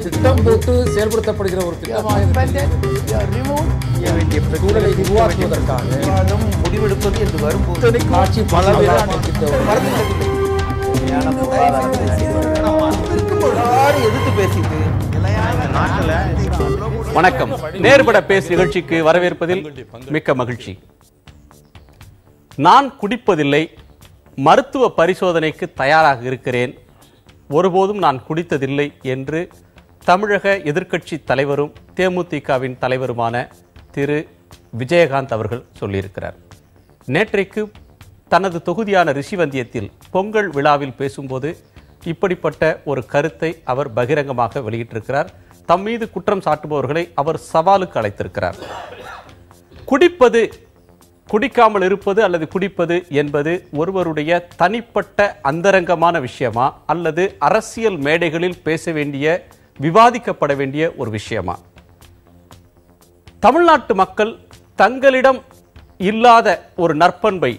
திட்டம் போட்டு செயல்படுத்தப்படுகிற ஒரு முடிவெடுப்பது என்று வரும்போது ஆட்சி எதிர்த்து பேசிட்டு வணக்கம். நேர்பட பேசு நிகழ்ச்சிக்கு வரவேற்பதில் மிக்க மகிழ்ச்சி. நான் குடிப்பதில்லை, மருத்துவ பரிசோதனைக்கு தயாராக இருக்கிறேன், ஒருபோதும் நான் குடித்ததில்லை என்று தமிழக எதிர்க்கட்சி தலைவரும் தேமுதிகவின் தலைவருமான திரு விஜயகாந்த் அவர்கள் சொல்லியிருக்கிறார். நேற்றைக்கு தனது தொகுதியான ரிஷிவந்தியத்தில் பொங்கல் விழாவில் பேசும்போது இப்படிப்பட்ட ஒரு கருத்தை அவர் பகிரங்கமாக வெளியிட்டிருக்கிறார். தம் மீது குற்றம் சாட்டுபவர்களை அவர் சவாலுக்கு அழைத்திருக்கிறார். குடிப்பது, குடிக்காமல் இருப்பது அல்லது குடிப்பது என்பது ஒருவருடைய தனிப்பட்ட அந்தரங்கமான விஷயமா அல்லது அரசியல் மேடைகளில் பேச வேண்டிய, விவாதிக்கப்பட வேண்டிய ஒரு விஷயமா? தமிழ்நாட்டு மக்கள் தங்களிடம் இல்லாத ஒரு நற்பண்பை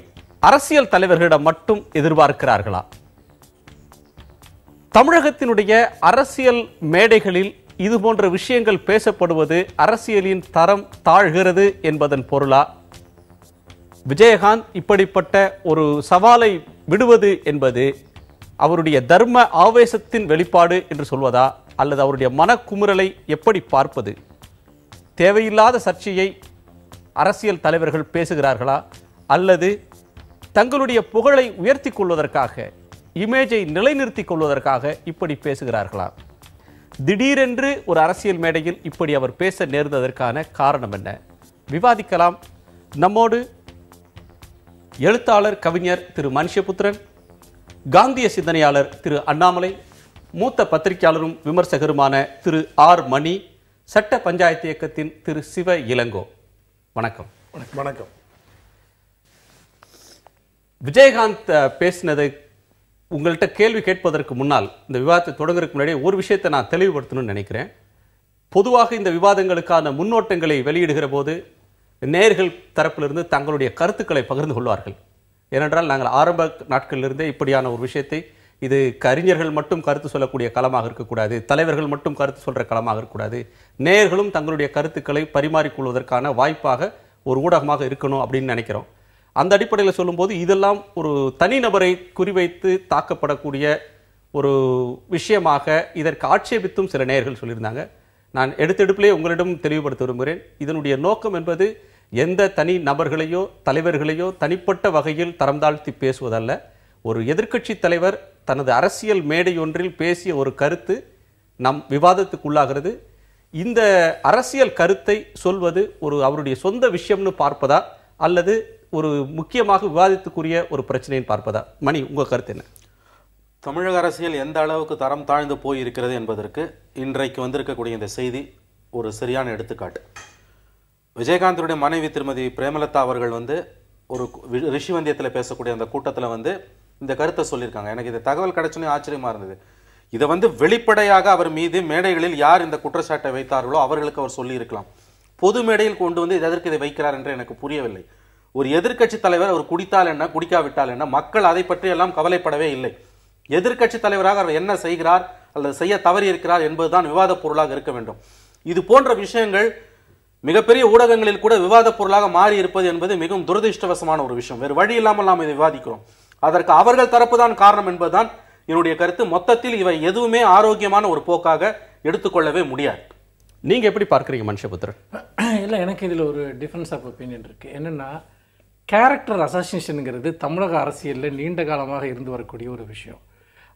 அரசியல் தலைவர்களிடம் மட்டும் எதிர்பார்க்கிறார்களா? தமிழகத்தினுடைய அரசியல் மேடைகளில் இது போன்ற விஷயங்கள் பேசப்படுவது அரசியலின் தரம் தாழ்கிறது என்பதன் பொருளா? விஜயகாந்த் இப்படிப்பட்ட ஒரு சவாலை விடுவது என்பது அவருடைய தர்ம ஆவேசத்தின் வெளிப்பாடு என்று சொல்வதா அல்லது அவருடைய மனக்குமுறலை எப்படி பார்ப்பது? தேவையில்லாத சர்ச்சையை அரசியல் தலைவர்கள் பேசுகிறார்களா அல்லது தங்களுடைய புகழை உயர்த்தி கொள்வதற்காக, இமேஜை நிலைநிறுத்திக் கொள்வதற்காக இப்படி பேசுகிறார்களா? திடீரென்று ஒரு அரசியல் மேடையில் இப்படி அவர் பேச நேர்ந்ததற்கான காரணம் என்ன? விவாதிக்கலாம். நம்மோடு எழுத்தாளர் கவிஞர் திரு மனுஷபுத்திரன், காந்திய சிந்தனையாளர் திரு அண்ணாமலை, மூத்த பத்திரிகையாளரும் விமர்சகருமான திரு ஆர் மணி, சட்ட பஞ்சாயத்து இயக்கத்தின் திரு சிவ இளங்கோ. வணக்கம். வணக்கம். விஜயகாந்த் பேசினதை உங்கள்கிட்ட கேள்வி கேட்பதற்கு முன்னால், இந்த விவாதத்தை தொடங்குறதுக்கு முன்னாடி ஒரு விஷயத்தை நான் தெளிவுபடுத்தணும்னு நினைக்கிறேன். பொதுவாக இந்த விவாதங்களுக்கான முன்னோட்டங்களை வெளியிடுகிற போது நேயர்கள் தரப்பிலிருந்து தங்களுடைய கருத்துக்களை பகிர்ந்து கொள்வார்கள். ஏனென்றால் நாங்கள் ஆரம்ப நாட்களிலிருந்தே இப்படியான ஒரு விஷயத்தை, இது அறிஞர்கள் மட்டும் கருத்து சொல்லக்கூடிய களமாக இருக்கக்கூடாது, தலைவர்கள் மட்டும் கருத்து சொல்கிற களமாக இருக்கக்கூடாது, நேயர்களும் தங்களுடைய கருத்துக்களை பரிமாறிக்கொள்வதற்கான வாய்ப்பாக ஒரு ஊடகமாக இருக்கணும் அப்படின்னு நினைக்கிறோம். அந்த அடிப்படையில் சொல்லும்போது இதெல்லாம் ஒரு தனிநபரை குறிவைத்து தாக்கப்படக்கூடிய ஒரு விஷயமாக இதற்கு ஆட்சேபித்தும் சில நேயர்கள் சொல்லியிருந்தாங்க. நான் எடுத்தெடுப்பிலே உங்களிடம் தெளிவுபடுத்த விரும்புகிறேன். இதனுடைய நோக்கம் என்பது எந்த தனி நபர்களையோ தலைவர்களையோ தனிப்பட்ட வகையில் தரம் தாழ்த்தி பேசுவதல்ல. ஒரு எதிர்க்கட்சி தலைவர் தனது அரசியல் மேடை ஒன்றில் பேசிய ஒரு கருத்து நம் விவாதத்துக்குள்ளாகிறது. இந்த அரசியல் கருத்தை சொல்வது ஒரு அவருடைய சொந்த விஷயம்னு பார்ப்பதா அல்லது ஒரு முக்கியமாக விவாதத்துக்குரிய ஒரு பிரச்சனைன்னு பார்ப்பதா? மணி, உங்க கருத்து என்ன? தமிழக அரசியல் எந்த அளவுக்கு தரம் தாழ்ந்து போய் இருக்கிறது என்பதற்கு இன்றைக்கு வந்திருக்கக்கூடிய இந்த செய்தி ஒரு சரியான எடுத்துக்காட்டு. விஜயகாந்தனுடைய மனைவி திருமதி பிரேமலதா அவர்கள் ஒரு ரிஷிவந்தியத்தில் பேசக்கூடிய அந்த கூட்டத்தில் இந்த கருத்தை சொல்லியிருக்காங்க. எனக்கு இந்த தகவல் கிடைச்சோன்னே ஆச்சரியமா இருந்தது. இதை வெளிப்படையாக அவர் மீது மேடைகளில் யார் இந்த குற்றச்சாட்டை வைத்தார்களோ அவர்களுக்கு அவர் சொல்லி இருக்கலாம். பொது மேடையில் கொண்டு எதற்கு இதை வைக்கிறார் என்று எனக்கு புரியவில்லை. ஒரு எதிர்க்கட்சி தலைவர் அவர் குடித்தால் என்ன, குடிக்காவிட்டால் என்ன, மக்கள் அதை பற்றி எல்லாம் கவலைப்படவே இல்லை. எதிர்க்கட்சி தலைவராக அவர் என்ன செய்கிறார் அல்லது செய்ய தவறி இருக்கிறார் என்பதுதான் விவாத பொருளாக இருக்க வேண்டும். இது போன்ற விஷயங்கள் மிகப்பெரிய ஊடகங்களில் கூட விவாத பொருளாக மாறி இருப்பது என்பது மிகவும் துரதிருஷ்டவசமான ஒரு விஷயம். வேறு வழி இல்லாமல் நாம் இதை விவாதிக்கிறோம். அதற்கு அவர்கள் தரப்பு தான் காரணம் என்பதுதான் என்னுடைய கருத்து. மொத்தத்தில் இவை எதுவுமே ஆரோக்கியமான ஒரு போக்காக எடுத்துக்கொள்ளவே முடியாது. நீங்க எப்படி பார்க்குறீங்க மனுஷபுத்திரன்? இல்லை, எனக்கு இதில் ஒரு டிஃபரன்ஸ் ஆஃப் ஒப்பீனியன் இருக்கு. என்னன்னா, கேரக்டர் அசாசினேஷனுங்கிறது தமிழக அரசியலில் நீண்ட காலமாக இருந்து வரக்கூடிய ஒரு விஷயம்.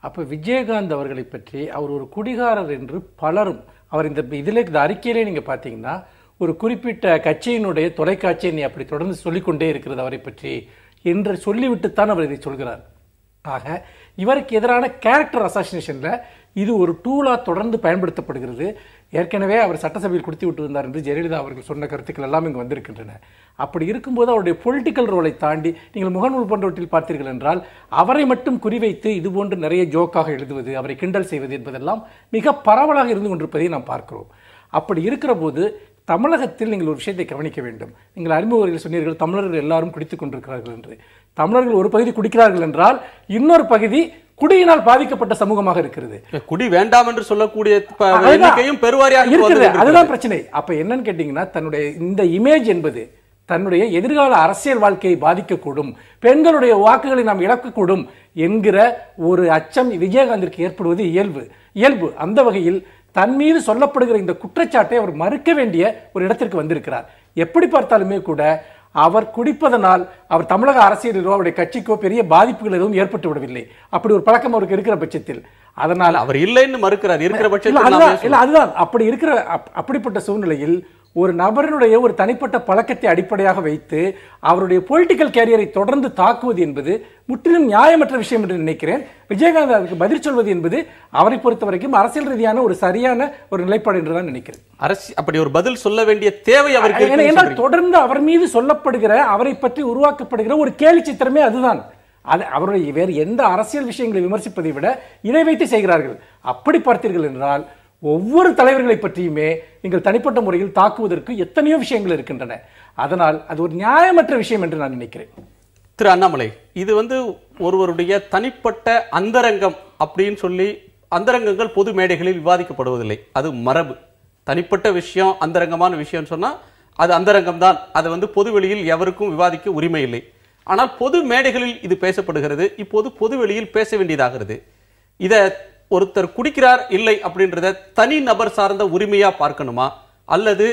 அப்போ விஜயகாந்த் அவர்களை பற்றி அவர் ஒரு குடிகாரர் என்று பலரும், அவர் இந்த அறிக்கையிலே நீங்கள் பார்த்தீங்கன்னா ஒரு குறிப்பிட்ட கட்சியினுடைய தொலைக்காட்சியை நீ அப்படி தொடர்ந்து சொல்லிக்கொண்டே இருக்கிறது அவரை பற்றி என்று சொல்லிவிட்டுத்தான் அவர் இதை சொல்கிறார். ஆக இவருக்கு எதிரான கேரக்டர் அசாசினேஷனில் இது ஒரு டூலாக தொடர்ந்து பயன்படுத்தப்படுகிறது. ஏற்கனவே அவர் சட்டசபையில் கொடுத்து விட்டு இருந்தார் என்று ஜெயலலிதா அவர்கள் சொன்ன கருத்துக்கள் எல்லாம் இங்கு வந்திருக்கின்றன. அப்படி இருக்கும்போது அவருடைய பொலிட்டிக்கல் ரோலை தாண்டி நீங்கள் முகநூல் போன்றவற்றில் பார்த்தீர்கள் என்றால் அவரை மட்டும் குறிவைத்து இதுபோன்று நிறைய ஜோக்காக எழுதுவது, அவரை கிண்டல் செய்வது என்பதெல்லாம் மிக பரவலாக இருந்து கொண்டிருப்பதை நாம் பார்க்கிறோம். அப்படி இருக்கிற போது தமிழகத்தில் நீங்கள் ஒரு விஷயத்தை கவனிக்க வேண்டும். நீங்கள் அறிமுகத்தில் சொன்னீர்கள் தமிழர்கள் எல்லாரும் குடித்துக் கொண்டிருக்கிறார்கள் என்று. தமிழர்கள் ஒரு பகுதி குடிக்கிறார்கள் என்றால் இன்னொரு பகுதி குடியினால் பாதிக்கப்பட்ட சமூகமாக இருக்கிறது. குடி வேண்டாம் என்று சொல்லக்கூடிய அதுதான் எண்ணிக்கையும் பெருவாரியாக இருக்குது. அதுதான் பிரச்சனை. அப்ப என்னன்னு கேட்டீங்கன்னா, தன்னுடைய இந்த இமேஜ் என்பது தன்னுடைய எதிர்கால அரசியல் வாழ்க்கையை பாதிக்கக்கூடும், பெண்களுடைய வாக்குகளை நாம் இழக்கக்கூடும் என்கிற ஒரு அச்சம் விஜயகாந்திற்கு ஏற்படுவது இயல்பு. அந்த வகையில் தன் மீது சொல்லப்படுகிற இந்த குற்றச்சாட்டை அவர் மறுக்க வேண்டிய ஒரு இடத்திற்கு வந்திருக்கிறார். எப்படி பார்த்தாலுமே கூட அவர் குடிப்பதனால் அவர் தமிழக அரசியலிலோ அவருடைய கட்சிக்கோ பெரிய பாதிப்புகள் எதுவும் ஏற்பட்டு விடவில்லை. அப்படி ஒரு பழக்கம் அவருக்கு இருக்கிற பட்சத்தில், அதனால் அவர் இல்லைன்னு மறுக்கிறார். இருக்கிற பட்சத்தில் அதுதான் அப்படி இருக்கிற அப்படிப்பட்ட சூழ்நிலையில் ஒரு நபரினுடைய ஒரு தனிப்பட்ட பழக்கத்தை அடிப்படையாக வைத்து அவருடைய பொலிட்டிக்கல் கேரியரை தொடர்ந்து தாக்குவது என்பது முற்றிலும் நியாயமற்ற விஷயம் என்று நினைக்கிறேன். விஜயகாந்த் அதற்கு பதில் சொல்வது என்பது அவரை பொறுத்த வரைக்கும் அரசியல் ரீதியான ஒரு சரியான ஒரு நிலைப்பாடு என்றுதான் நினைக்கிறேன். அப்படி ஒரு பதில் சொல்ல வேண்டிய தேவை அவருக்கு தொடர்ந்து அவர் மீது சொல்லப்படுகிற, அவரை பற்றி உருவாக்கப்படுகிற ஒரு கேலி சித்திரமே அதுதான். அவருடைய வேறு எந்த அரசியல் விஷயங்களை விமர்சிப்பதை விட இதை வைத்து செய்கிறார்கள். அப்படி பார்த்தீர்கள் என்றால் ஒவ்வொரு தலைவர்களை பற்றியுமே நீங்கள் தனிப்பட்ட முறையில் தாக்குவதற்கு எத்தனையோ விஷயங்கள் இருக்கின்றன. அதனால் அது ஒரு நியாயமற்ற விஷயம் என்று நான் நினைக்கிறேன். திரு அண்ணாமலை, இது ஒருவருடைய தனிப்பட்ட அந்தரங்கம் அப்படின்னு சொல்லி, அந்தரங்கங்கள் பொது மேடைகளில் விவாதிக்கப்படுவதில்லை, அது மரபு. தனிப்பட்ட விஷயம், அந்தரங்கமான விஷயம் சொன்னா அது அந்தரங்கம் தான். அது பொதுவெளியில் எவருக்கும் விவாதிக்க உரிமை இல்லை. ஆனால் பொது மேடைகளில் இது பேசப்படுகிறது. இப்போது பொதுவெளியில் பேச வேண்டியதாகிறது. இதை ஒருத்தர் குடிக்கிறார் இல்லை அப்படின்றத தனி நபர் சார்ந்த உரிமையா பார்க்கணுமா, அல்லது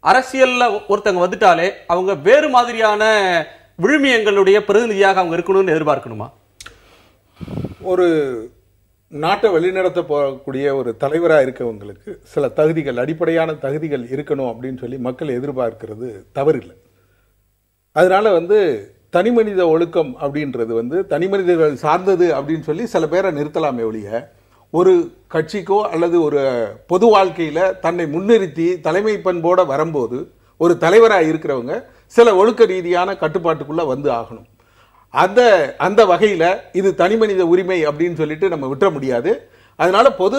அரசியல்ல ஒருத்தங்க வந்துட்டாலே அவங்க வேறு மாதிரியான விழுமியங்களுடைய பிரதிநிதியாக அவங்க இருக்கணும்னு எதிர்பார்க்கணுமா? ஒரு நாட்டை வழிநடத்த போகக்கூடிய ஒரு தலைவராக இருக்கவங்களுக்கு சில தகுதிகள், அடிப்படையான தகுதிகள் இருக்கணும் அப்படின்னு சொல்லி மக்கள் எதிர்பார்க்கிறது தவறில்லை. அதனால தனி மனித ஒழுக்கம் அப்படின்றது தனி மனிதர்கள் சார்ந்தது அப்படின்னு சொல்லி சில பேரை நிறுத்தலாமே ஒழிய, ஒரு கட்சிக்கோ அல்லது ஒரு பொது வாழ்க்கையில தன்னை முன்னிறுத்தி தலைமை பண்போட வரும்போது ஒரு தலைவராக இருக்கிறவங்க சில ஒழுக்க ரீதியான கட்டுப்பாட்டுக்குள்ள ஆகணும். அந்த வகையில இது தனி மனித உரிமை அப்படின்னு சொல்லிட்டு நம்ம விட்டுற முடியாது. அதனால பொது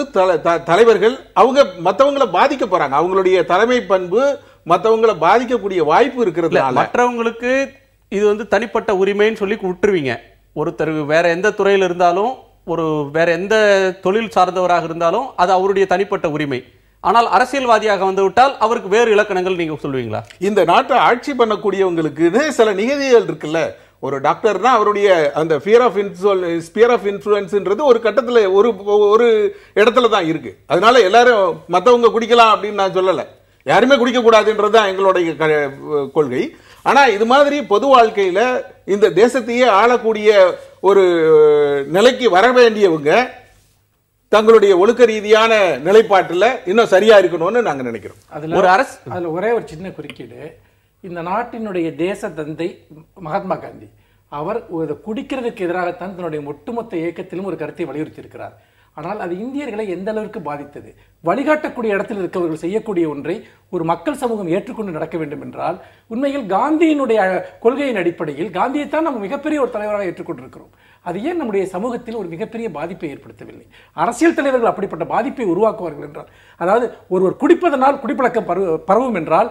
தலைவர்கள் அவங்க மற்றவங்களை பாதிக்க போறாங்க. அவங்களுடைய தலைமை பண்பு மற்றவங்களை பாதிக்கக்கூடிய வாய்ப்பு இருக்கிறதுனால மற்றவங்களுக்கு இது தனிப்பட்ட உரிமைன்னு சொல்லி விட்டுருவீங்க. ஒருத்தர் வேற எந்த துறையில் இருந்தாலும், வேற எந்த தொழில் சார்ந்தவராக இருந்தாலும் அது அவருடைய தனிப்பட்ட உரிமை. ஆனால் அரசியல்வாதியாக வந்துவிட்டால் அவருக்கு வேறு இலக்கணங்கள் நீங்க சொல்லுவீங்களா? இந்த நாட்டை ஆட்சி பண்ணக்கூடியவங்களுக்கு சில நிகழ்ச்சிகள் இருக்குல்ல. ஒரு டாக்டர்னா அவருடைய அந்த ஸ்பியர் ஆஃப் இன்ஃப்ளூயன்ஸ்ன்றது ஒரு கட்டத்தில் ஒரு இடத்துல தான் இருக்கு. அதனால எல்லாரும் மற்றவங்க குடிக்கலாம் அப்படின்னு நான் சொல்லலை, யாருமே குடிக்க கூடாதுன்றது தான் எங்களுடைய கொள்கை. ஆனா இது மாதிரி பொது வாழ்க்கையில இந்த தேசத்தையே ஆளக்கூடிய ஒரு நிலைக்கு வர வேண்டியவங்க தங்களுடைய ஒழுக்க ரீதியான நிலைப்பாட்டில் இன்னும் சரியா இருக்கணும்னு நாங்க நினைக்கிறோம். அதுல ஒரே ஒரு சின்ன குறுக்கீடு. இந்த நாட்டினுடைய தேச தந்தை மகாத்மா காந்தி அவர் குடிக்கிறதுக்கு எதிராகத்தான் தன்னுடைய ஒட்டுமொத்த இயக்கத்திலும் ஒரு கருத்தை வலியுறுத்தி இருக்கிறார். ஆனால் அது இந்தியர்களை எந்த அளவிற்கு பாதித்தது? வழிகாட்டக்கூடிய இடத்தில் இருக்கவர்கள் செய்யக்கூடிய ஒன்றை ஒரு மக்கள் சமூகம் ஏற்றுக்கொண்டு நடக்க வேண்டும் என்றால், உண்மையில் காந்தியினுடைய கொள்கையின் அடிப்படையில் காந்தியைத்தான் நம்ம மிகப்பெரிய ஒரு தலைவராக ஏற்றுக்கொண்டிருக்கிறோம். அது ஏன் நம்முடைய சமூகத்தில் ஒரு மிகப்பெரிய பாதிப்பை ஏற்படுத்தவில்லை? அரசியல் தலைவர்கள் அப்படிப்பட்ட பாதிப்பை உருவாக்குவார்கள் என்றால், அதாவது ஒருவர் குடிப்பதனால் குடிப்பழக்கம் பரவும் என்றால்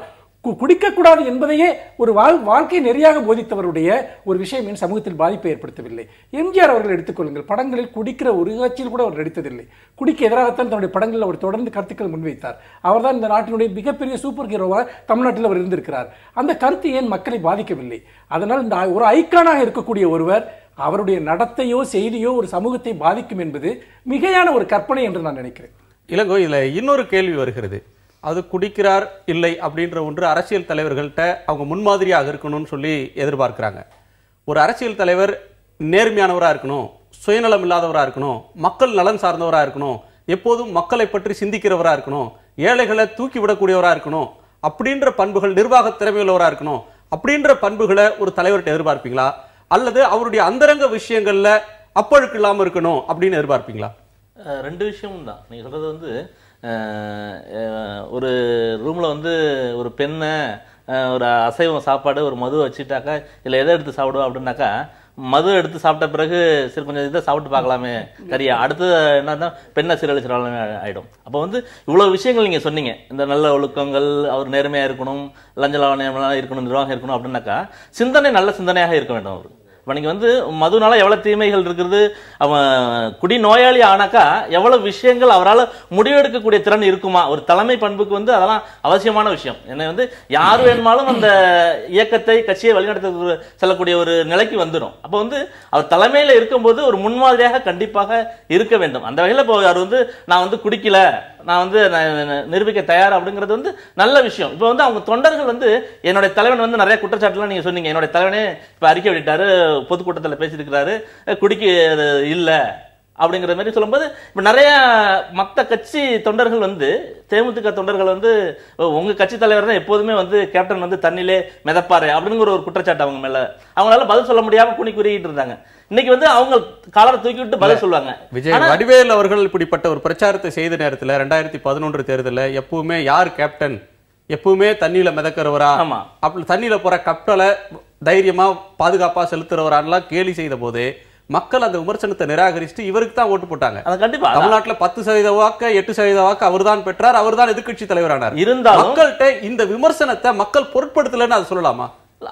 குடிக்கக்கூடாது என்பதையே ஒரு வாழ்க்கை நெறியாக போதித்தவருடைய ஒரு விஷயம் என் சமூகத்தில் பாதிப்பை ஏற்படுத்தவில்லை. எம்ஜிஆர் அவர்கள் எடுத்துக்கொள்ளுங்கள், படங்களில் குடிக்கிற ஒரு காட்சியில் கூட அவர் நடித்ததில்லை. குடிக்க எதிராகத்தான் தன்னுடைய படங்களில் அவர் தொடர்ந்து கருத்துக்கள் முன்வைத்தார். அவர்தான் இந்த நாட்டினுடைய மிகப்பெரிய சூப்பர் ஹீரோவாக தமிழ்நாட்டில் அவர் இருந்திருக்கிறார். அந்த கருத்து ஏன் மக்களை பாதிக்கவில்லை? அதனால் இந்த ஒரு ஐக்கானாக இருக்கக்கூடிய ஒருவர் அவருடைய நடத்தையோ செய்தியோ ஒரு சமூகத்தை பாதிக்கும் என்பது மிகையான ஒரு கற்பனை என்று நான் நினைக்கிறேன். இளங்கோ, இதுல இன்னொரு கேள்வி வருகிறது. அது குடிக்கிறார் இல்லை அப்படின்ற ஒன்று அரசியல் தலைவர்கள்ட்ட அவங்க முன்மாதிரியாக இருக்கணும்னு சொல்லி எதிர்பார்க்கிறாங்க. ஒரு அரசியல் தலைவர் நேர்மையானவராக இருக்கணும், சுயநலம் இல்லாதவராக இருக்கணும், மக்கள் நலன் சார்ந்தவராக இருக்கணும், எப்போதும் மக்களை பற்றி சிந்திக்கிறவராக இருக்கணும், ஏழைகளை தூக்கி விடக்கூடியவராக இருக்கணும், அப்படின்ற பண்புகள், நிர்வாக திறமையுள்ளவராக இருக்கணும், அப்படின்ற பண்புகளை ஒரு தலைவர்கிட்ட எதிர்பார்ப்பீங்களா? அல்லது அவருடைய அந்தரங்க விஷயங்கள்ல அப்பழுக்கு இல்லாமல் இருக்கணும் அப்படின்னு எதிர்பார்ப்பீங்களா? ரெண்டு விஷயமும் தான். நீங்க சொல்றது ஒரு ரூம்ல ஒரு பெண்ணை ஒரு அசைவம் சாப்பாடு ஒரு மது வச்சுட்டாக்கா இல்லை எதை எடுத்து சாப்பிடுவோம் அப்படின்னாக்கா, மது எடுத்து சாப்பிட்ட பிறகு சரி கொஞ்சம் இதை சாப்பிட்டு பார்க்கலாமே கரியா, அடுத்து என்னன்னா பெண்ணை சீரழிச்சிடலாமே ஆயிடும். அப்போ இவ்வளவு விஷயங்கள் நீங்க சொன்னீங்க, இந்த நல்ல ஒழுக்கங்கள், அவர் நேர்மையா இருக்கணும், லஞ்ச லாவணியம்லாம் இருக்கணும், நிர்வாகம் இருக்கணும் அப்படின்னாக்கா சிந்தனை நல்ல சிந்தனையாக இருக்க வேண்டும். அவர் இன்னைக்கு வந்து மதுனால எவ்வளவு தீமைகள் இருக்கிறது, அவன் குடி நோயாளி ஆனாக்கா எவ்வளவு விஷயங்கள் அவரால் முடிவெடுக்கக்கூடிய திறன் இருக்குமா? ஒரு தலைமை பண்புக்கு வந்து அதெல்லாம் அவசியமான விஷயம். என்ன வந்து யார் வேணுமாலும் அந்த இயக்கத்தை கட்சியை வழிநடத்த செல்லக்கூடிய ஒரு நிலைக்கு வந்துடும். அப்போ வந்து அவர் தலைமையில இருக்கும்போது ஒரு முன்மாதிரியாக கண்டிப்பாக இருக்க வேண்டும். அந்த வகையில் இப்போ அவர் வந்து நான் வந்து குடிக்கல, நான் வந்து நிரூபிக்க தயார் அப்படிங்கிறது வந்து நல்ல விஷயம். இப்போ வந்து அவங்க தொண்டர்கள் வந்து என்னுடைய தலைவன் வந்து நிறைய குற்றச்சாட்டுலாம் நீங்க சொன்னீங்க. என்னுடைய தலைவனே இப்ப அறிக்கை விட்டாரு, பொதுக்கூட்டத்தில் பேசியிருக்கிறாரு, குடிக்க இல்ல அப்படிங்கிற மாதிரி சொல்லும்போது இப்ப நிறைய மற்ற கட்சி தொண்டர்கள் வந்து தேமுதிக தொண்டர்கள் வந்து உங்க கட்சி தலைவர் தான் எப்போதுமே வந்து கேப்டன் வந்து தண்ணிலே மிதப்பாரு அப்படிங்கிற ஒரு குற்றச்சாட்டு அவங்க மேல அவங்களால பதில் சொல்ல முடியாம குனி குறிக்கிட்டு இருந்தாங்க. இன்னைக்கு வந்து அவங்க காலரை தூக்கி விட்டு பதில் சொல்லுவாங்க. விஜய் வடிவேல் அவர்கள் இப்படிப்பட்ட ஒரு பிரச்சாரத்தை செய்த நேரத்தில் 2011 தேர்தலில் எப்பவுமே யார் கேப்டன், எப்பவுமே தண்ணியில மிதக்கிறவரா, அப்படி தண்ணியில போற கப்பலை தைரியமா பாதுகாப்பா செலுத்துறவரான்லாம் கேலி செய்த போது மக்கள் அந்த விமர்சனத்தை நிராகரிச்சுட்டு இவருக்கு தான் ஓட்டு போட்டாங்க. கண்டிப்பா தமிழ்நாட்டில் 10% வாக்கு 8% வாக்கு அவர் தான் பெற்றார், அவர் தான் எதிர்கட்சி தலைவரானார். இருந்தாலும் மக்கள்கிட்ட இந்த விமர்சனத்தை மக்கள் பொருட்படுத்தலன்னு அதை சொல்லலாமா?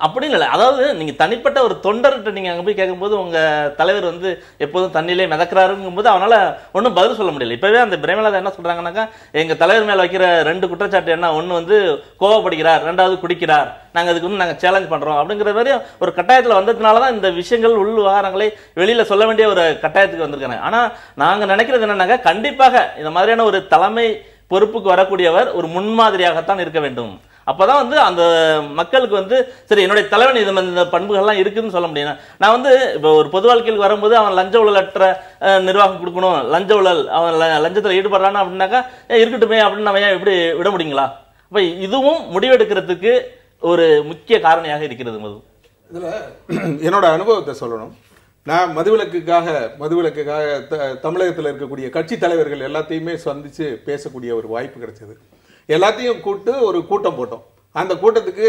அப்படின்னு இல்லை. அதாவது நீங்க தனிப்பட்ட ஒரு தொண்டர்கிட்ட நீங்க அங்க போய் கேட்கும்போது உங்க தலைவர் வந்து எப்போதும் தண்ணியிலே மிதக்கிறாருங்கும் போது அவனால ஒன்றும் பதில் சொல்ல முடியல. இப்பவே அந்த பிரேமலதா என்ன சொல்றாங்கன்னாக்கா, எங்க தலைவர் மேல வைக்கிற 2 குற்றச்சாட்டு என்ன, ஒன்னு வந்து கோவப்படுகிறார், 2வது குடிக்கிறார், நாங்க அதுக்கு வந்து நாங்க சேலஞ்ச் பண்றோம் அப்படிங்கிற மாதிரி ஒரு கட்டாயத்துல வந்ததுனாலதான் இந்த விஷயங்கள் உள் விவகாரங்களை வெளியில சொல்ல வேண்டிய ஒரு கட்டாயத்துக்கு வந்திருக்காங்க. ஆனா நாங்க நினைக்கிறது என்னன்னாக்கா, கண்டிப்பாக இந்த மாதிரியான ஒரு தலைமை பொறுப்புக்கு வரக்கூடியவர் ஒரு முன்மாதிரியாகத்தான் இருக்க வேண்டும். அப்பதான் வந்து அந்த மக்களுக்கு வந்து சரி என்னுடைய தலைவன் இந்த பண்புகள்லாம் இருக்குதுன்னு சொல்ல முடியும். நான் வந்து இப்போ ஒரு பொது வாழ்க்கையில் வரும்போது அவன் லஞ்ச ஊழலற்ற நிர்வாகம் கொடுக்கணும், லஞ்ச ஊழல் அவன் லஞ்சத்தில் ஈடுபடுறான்னு அப்படின்னாக்கா இருக்கட்டுமே அப்படின்னு நம்ம ஏன் எப்படி விட முடியுங்களா? அப்ப இதுவும் முடிவெடுக்கிறதுக்கு ஒரு முக்கிய காரணியாக இருக்கிறது. மது இதுல என்னோட அனுபவத்தை சொல்லணும். நான் மதுவிலக்குக்காக தமிழகத்தில் இருக்கக்கூடிய கட்சி தலைவர்கள் எல்லாத்தையுமே சந்திச்சு பேசக்கூடிய ஒரு வாய்ப்பு கிடைச்சது. எல்லாத்தையும் கூப்பிட்டு ஒரு கூட்டம் போட்டோம். அந்த கூட்டத்துக்கு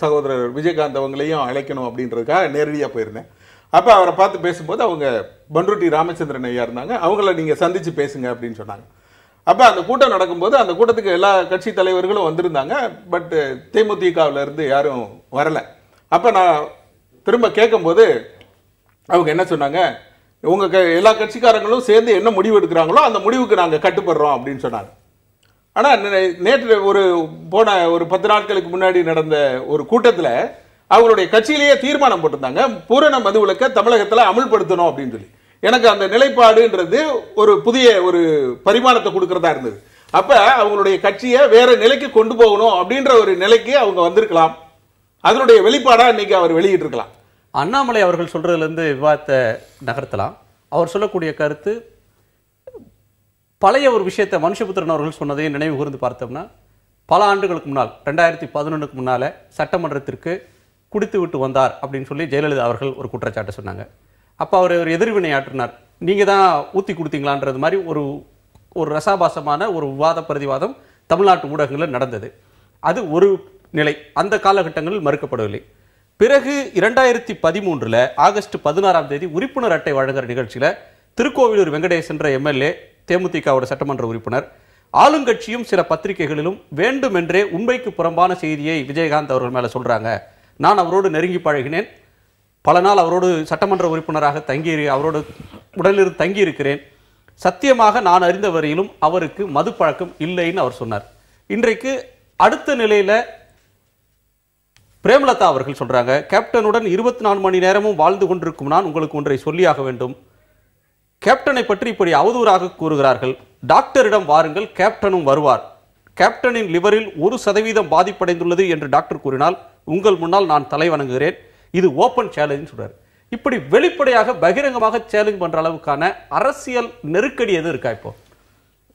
சகோதரர் விஜயகாந்த் அவங்களையும் அழைக்கணும் அப்படின்றதுக்காக நேரடியாக போயிருந்தேன். அப்போ அவரை பார்த்து பேசும்போது அவங்க பண்ருட்டி ராமச்சந்திரன் ஐயா இருந்தாங்க, அவங்கள நீங்கள் சந்திச்சு பேசுங்க அப்படின்னு சொன்னாங்க. அப்போ அந்த கூட்டம் நடக்கும்போது அந்த கூட்டத்துக்கு எல்லா கட்சி தலைவர்களும் வந்திருந்தாங்க. பட் தேமுதிகவில் இருந்து யாரும் வரலை. அப்போ நான் திரும்ப கேட்கும்போது அவங்க என்ன சொன்னாங்க, உங்க எல்லா கட்சிக்காரங்களும் சேர்ந்து என்ன முடிவு எடுக்கிறாங்களோ அந்த முடிவுக்கு நாங்கள் கட்டுப்படுறோம் அப்படின்னு சொன்னாங்க. ஆனால் நேற்று போன ஒரு 10 நாட்களுக்கு முன்னாடி நடந்த ஒரு கூட்டத்தில் அவங்களுடைய கட்சியிலேயே தீர்மானம் போட்டிருந்தாங்க, பூரண மதுவிலக்கை தமிழகத்தில் அமல்படுத்தணும் அப்படின்னு சொல்லி. எனக்கு அந்த நிலைப்பாடுன்றது ஒரு புதிய ஒரு பரிமாணத்தை கொடுக்கறதா இருந்தது. அப்ப அவங்களுடைய கட்சியை வேற நிலைக்கு கொண்டு போகணும் அப்படின்ற ஒரு நிலைக்கு அவங்க வந்திருக்கலாம். அதனுடைய வெளிப்பாடா இன்னைக்கு அவர் வெளியிட்டு இருக்கலாம். அண்ணாமலை அவர்கள் சொல்றதுல இருந்து விவாதத்தை நகர்த்தலாம். அவர் சொல்லக்கூடிய கருத்து பழைய ஒரு விஷயத்தை மனுஷபுத்திரன் அவர்கள் சொன்னதையும் நினைவு கூர்ந்து பார்த்தோம்னா, பல ஆண்டுகளுக்கு முன்னால் 2011க்கு முன்னால சட்டமன்றத்திற்கு குடித்து விட்டு வந்தார் அப்படின்னு சொல்லி ஜெயலலிதா அவர்கள் ஒரு குற்றச்சாட்டு சொன்னாங்க. அப்போ அவர் ஒரு எதிர்வினை ஆற்றினார். நீங்க தான் ஊத்தி கொடுத்தீங்களான்றது மாதிரி ஒரு ரசாபாசமான ஒரு விவாத பிரதிவாதம் தமிழ்நாட்டு ஊடகங்களில் நடந்தது. அது ஒரு நிலை, அந்த காலகட்டங்களில் மறுக்கப்படவில்லை. பிறகு 2013 ஆகஸ்ட் 16 உறுப்பினர் அட்டை வழங்குற நிகழ்ச்சியில திருக்கோவிலூர் வெங்கடேஷ் என்ற எம்எல்ஏ, தேமுதிகவோட சட்டமன்ற உறுப்பினர், ஆளுங்கட்சியும் சில பத்திரிகைகளிலும் வேண்டுமென்றே உண்மைக்கு புறம்பான செய்தியை விஜயகாந்த் அவர்கள் மேல சொல்றாங்க. நான் அவரோடு நெருங்கி பழகினேன், பல நாள் அவரோடு சட்டமன்ற உறுப்பினராக அவரோடு உடனிருந்து தங்கி இருக்கிறேன், சத்தியமாக நான் அறிந்த வரையிலும் அவருக்கு மது பழக்கம் இல்லைன்னு அவர் சொன்னார். இன்றைக்கு அடுத்த நிலையில பிரேமலதா அவர்கள் சொல்றாங்க, கேப்டனுடன் 24 மணி நேரமும் வாழ்ந்து கொண்டிருக்கும் நான் உங்களுக்கு ஒன்றை சொல்லியாக வேண்டும். கேப்டனை பற்றி இப்படி அவதூறாக கூறுகிறார்கள், டாக்டரிடம் வாருங்கள், கேப்டனும் வருவார். கேப்டனின் லிவரில் 1% பாதிப்படைந்துள்ளது என்று டாக்டர் கூறினால் உங்கள் முன்னால் நான் தலை வணங்குகிறேன். இது ஓபன் சேலஞ்ச் சொல்றாரு. இப்படி வெளிப்படையாக பகிரங்கமாக சேலஞ்ச் பண்ற அளவுக்கான அரசியல் நெருக்கடி எது இருக்கா? இப்போ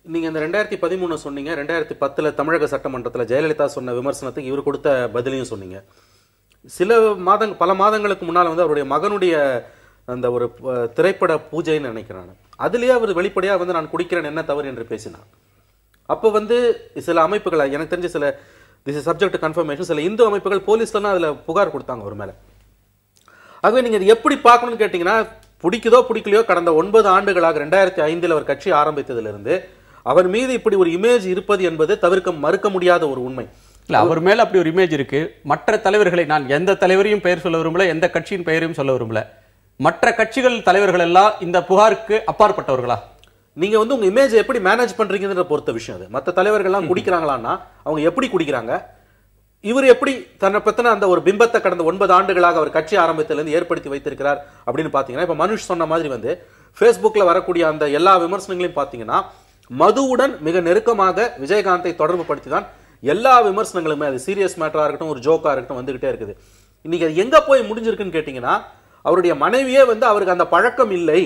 நீங்க இந்த 2013 சொன்னீங்க, 2010 தமிழக சட்டமன்றத்தில் ஜெயலலிதா சொன்ன விமர்சனத்துக்கு இவர் கொடுத்த பதிலையும் சொன்னீங்க. பல மாதங்களுக்கு முன்னால் வந்து அவருடைய மகனுடைய அந்த ஒரு திரைப்பட பூஜைன்னு நினைக்கிறாங்க, அதுலயே அவர் வெளிப்படையா வந்து நான் குடிக்கிறேன் என்ன தவறு என்று பேசினார். அப்போ வந்து சில அமைப்புகள், எனக்கு தெரிஞ்ச சில திஸ் இஸ் சப்ஜெக்ட் கன்ஃபர்மேஷன், சில இந்து அமைப்புகள் போலீஸ்லாம் அதுல புகார் கொடுத்தாங்க ஒரு மேல. ஆகவே நீங்க இது எப்படி பார்க்கணும்னு கேட்டீங்கன்னா, பிடிக்குதோ பிடிக்கலையோ கடந்த 9 ஆண்டுகளாக 2005 அவர் கட்சி ஆரம்பித்ததிலிருந்து அவர் மீது இப்படி ஒரு இமேஜ் இருப்பது என்பது மறுக்க முடியாத ஒரு உண்மை. இல்ல அவர் மேல அப்படி ஒரு இமேஜ் இருக்கு. மற்ற தலைவர்களை, நான் எந்த தலைவரையும் பெயர் சொல்ல விரும்பல, எந்த கட்சியின் பெயரையும் சொல்ல விரும்பல, மற்ற கட்சிகள் தலைவர்கள் எல்லாம் இந்த புகாருக்கு அப்பாற்பட்டவர்களா? நீங்க வந்து உங்க இமேஜ் எப்படி மேனேஜ் பண்றீங்கன்ற பொறுத்த விஷயம் அது. மற்ற தலைவர்கள் எல்லாம் குடிக்கிறாங்களான்னா அவங்க எப்படி குடிக்கிறாங்க, இவர் எப்படி தன்னை பத்தின அந்த ஒரு பிம்பத்தை கடந்த 9 ஆண்டுகளாக அவர் கட்சி ஆரம்பத்திலிருந்து ஏற்படுத்தி வைத்திருக்கிறார் அப்படின்னு பாத்தீங்கன்னா, இப்ப மனுஷ் சொன்ன மாதிரி வந்து Facebookல வரக்கூடிய அந்த எல்லா விமர்சனங்களையும் பாத்தீங்கன்னா மதுவுடன் மிக நெருக்கமாக விஜயகாந்தை தொடர்பு படுத்தி தான் எல்லா விமர்சனங்களுமே, அது சீரியஸ் மேட்டரா இருக்கட்டும் ஒரு ஜோக்கா இருக்கட்டும் வந்துகிட்டே இருக்குது. இன்னைக்கு அது எங்க போய் முடிஞ்சிருக்குன்னு கேட்டீங்கன்னா, அவருடைய மனைவியே வந்து அவருக்கு அந்த பழக்கம் இல்லை,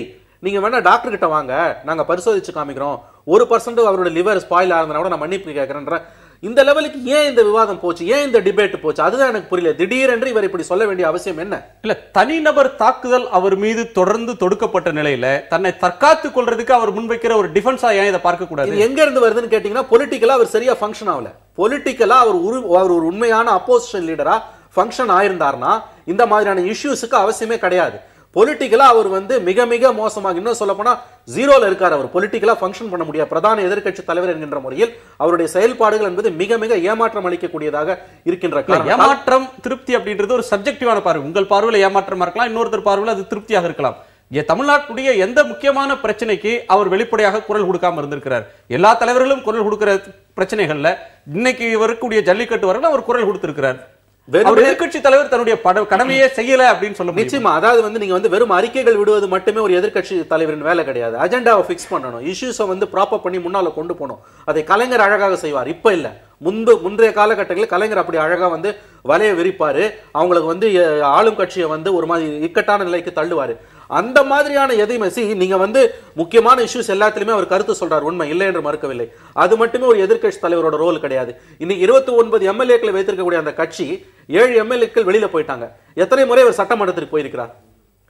நீங்க வேணா டாக்டர் கிட்ட வாங்க, நாங்க பரிசோதிச்சு காமிக்கிறோம், 1% அவருடைய லிவர் ஸ்பாயில் ஆனதுனா கூட நான் மன்னிப்பு கேட்கிறேன்ற இந்த லெவலுக்கு ஏன் இந்த விவாதம் போச்சு, ஏன் இந்த டிபேட் போச்சு, அதுதான் எனக்கு புரியல. திடீரென்று இவர் இப்படி சொல்ல வேண்டிய அவசியம் என்ன? இல்ல, தனிநபர் தாக்குதல் அவர் மீது தொடர்ந்து தொடுக்கப்பட்ட நிலையில தன்னை தற்காத்துக் கொள்றதுக்கு அவர் முன்வைக்கிற ஒரு டிஃபென்ஸா ஏன் இதை பார்க்க கூடாது? இது எங்க இருந்து வருதுன்னு கேட்டீங்கன்னா, பொலிட்டிக்கலா அவர் சரியா ஃபங்க்ஷன் ஆகல. பொலிட்டிக்கலா அவர் ஒரு உண்மையான அப்போசிஷன் லீடரா ஃபங்க்ஷன் ஆயிருந்தார்னா இந்த மாதிரியான இஷ்யூஸுக்கு அவசியமே கிடையாது. பொலிட்டிக்கலா அவர் வந்து மிக மிக மோசமாக, இன்னும் சொல்ல போனா ஜீரோல இருக்கார். அவர் பொலிட்டிக்கலா ஃபங்க்ஷன் பண்ண முடியாது. பிரதான எதிர்க்கட்சி தலைவர் என்கின்ற முறையில் அவருடைய செயல்பாடுகள் என்பது மிக மிக ஏமாற்றம் அளிக்கக்கூடியதாக இருக்கின்ற காரணம். ஏமாற்றம் திருப்தி அப்படின்றது ஒரு சப்ஜெக்டிவான பார்வை. உங்கள் பார்வையில் ஏமாற்றமா இருக்கலாம், இன்னொருத்தர் பார்வையில் அது திருப்தியாக இருக்கலாம். தமிழ்நாட்டுடைய எந்த முக்கியமான பிரச்சனைக்கு அவர் வெளிப்படையாக குரல் கொடுக்காம இருந்திருக்கிறார்? எல்லா தலைவர்களும் குரல் கொடுக்கிற பிரச்சனைகள்ல இன்னைக்கு வரக்கூடிய ஜல்லிக்கட்டு வரல அவர் குரல் கொடுத்திருக்கிறார். எதிர்கட்சி தலைவர் தன்னுடைய கடமையே செய்யல அப்படின்னு சொல்ல முடியும். நிச்சயமா, அதாவது வந்து நீங்க வந்து வெறும் அறிக்கைகள் விடுவது மட்டுமே ஒரு எதிர்க்கட்சி தலைவரின் வேலை கிடையாது. அஜெண்டாவை பிக்ஸ் பண்ணணும், இஷ்யூஸை வந்து ப்ராப்பர் பண்ணி முன்னால கொண்டு போகணும். அதை கலைஞர் அழகாக செய்வார். இப்ப இல்ல, முந்தைய காலகட்டங்களில் கலைஞர் அப்படி அழகா வந்து வலைய விரிப்பாரு, அவங்களுக்கு வந்து ஆளும் கட்சியை வந்து ஒரு மாதிரி இக்கட்டான நிலைக்கு தள்ளுவாரு. அந்த மாதிரியான எதையுமே நீங்க வந்து முக்கியமான இஷ்யூஸ் எல்லாத்திலுமே அவர் கருத்து சொல்றார், உண்மை இல்லை என்று மறுக்கவில்லை. அது மட்டுமே ஒரு எதிர்க்கட்சி தலைவரோட ரோல் கிடையாது. இன்னைக்கு 29 எம்எல்ஏக்களை வைத்திருக்கக்கூடிய அந்த கட்சி 7 எம்எல்ஏக்கள் வெளியில போயிட்டாங்க. எத்தனை முறை அவர் சட்டமன்றத்திற்கு போயிருக்கிறார்?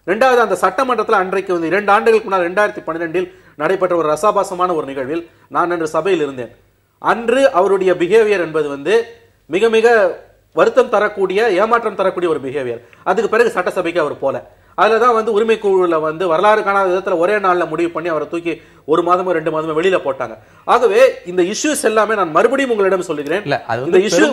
ரெண்டாவது, அந்த சட்டமன்றத்தில் அன்றைக்கு வந்து 2 ஆண்டுகளுக்கு முன்னால் 2012 நடைபெற்ற ஒரு ரசாபாசமான ஒரு நிகழ்வில் நான் அன்று சபையில் இருந்தேன். அன்று அவருடைய பிஹேவியர் என்பது வந்து மிக மிக வருத்தம் தரக்கூடிய, ஏமாற்றம் தரக்கூடிய ஒரு பிஹேவியர். அதுக்கு பிறகு சட்டசபைக்கு அவர் போல. அதுலதான் வந்து உரிமை குழுல வந்து வரலாறு காணாத விதத்துல ஒரே நாள்ல முடிவு பண்ணி அவரை தூக்கி 1 மாதமோ 2 மாதமோ வெளியில போட்டாங்க. ஆகவே இந்த இஷ்யூஸ் எல்லாமே நான் மறுபடியும் உங்களிடம் சொல்லுகிறேன், இந்த இஷ்யூ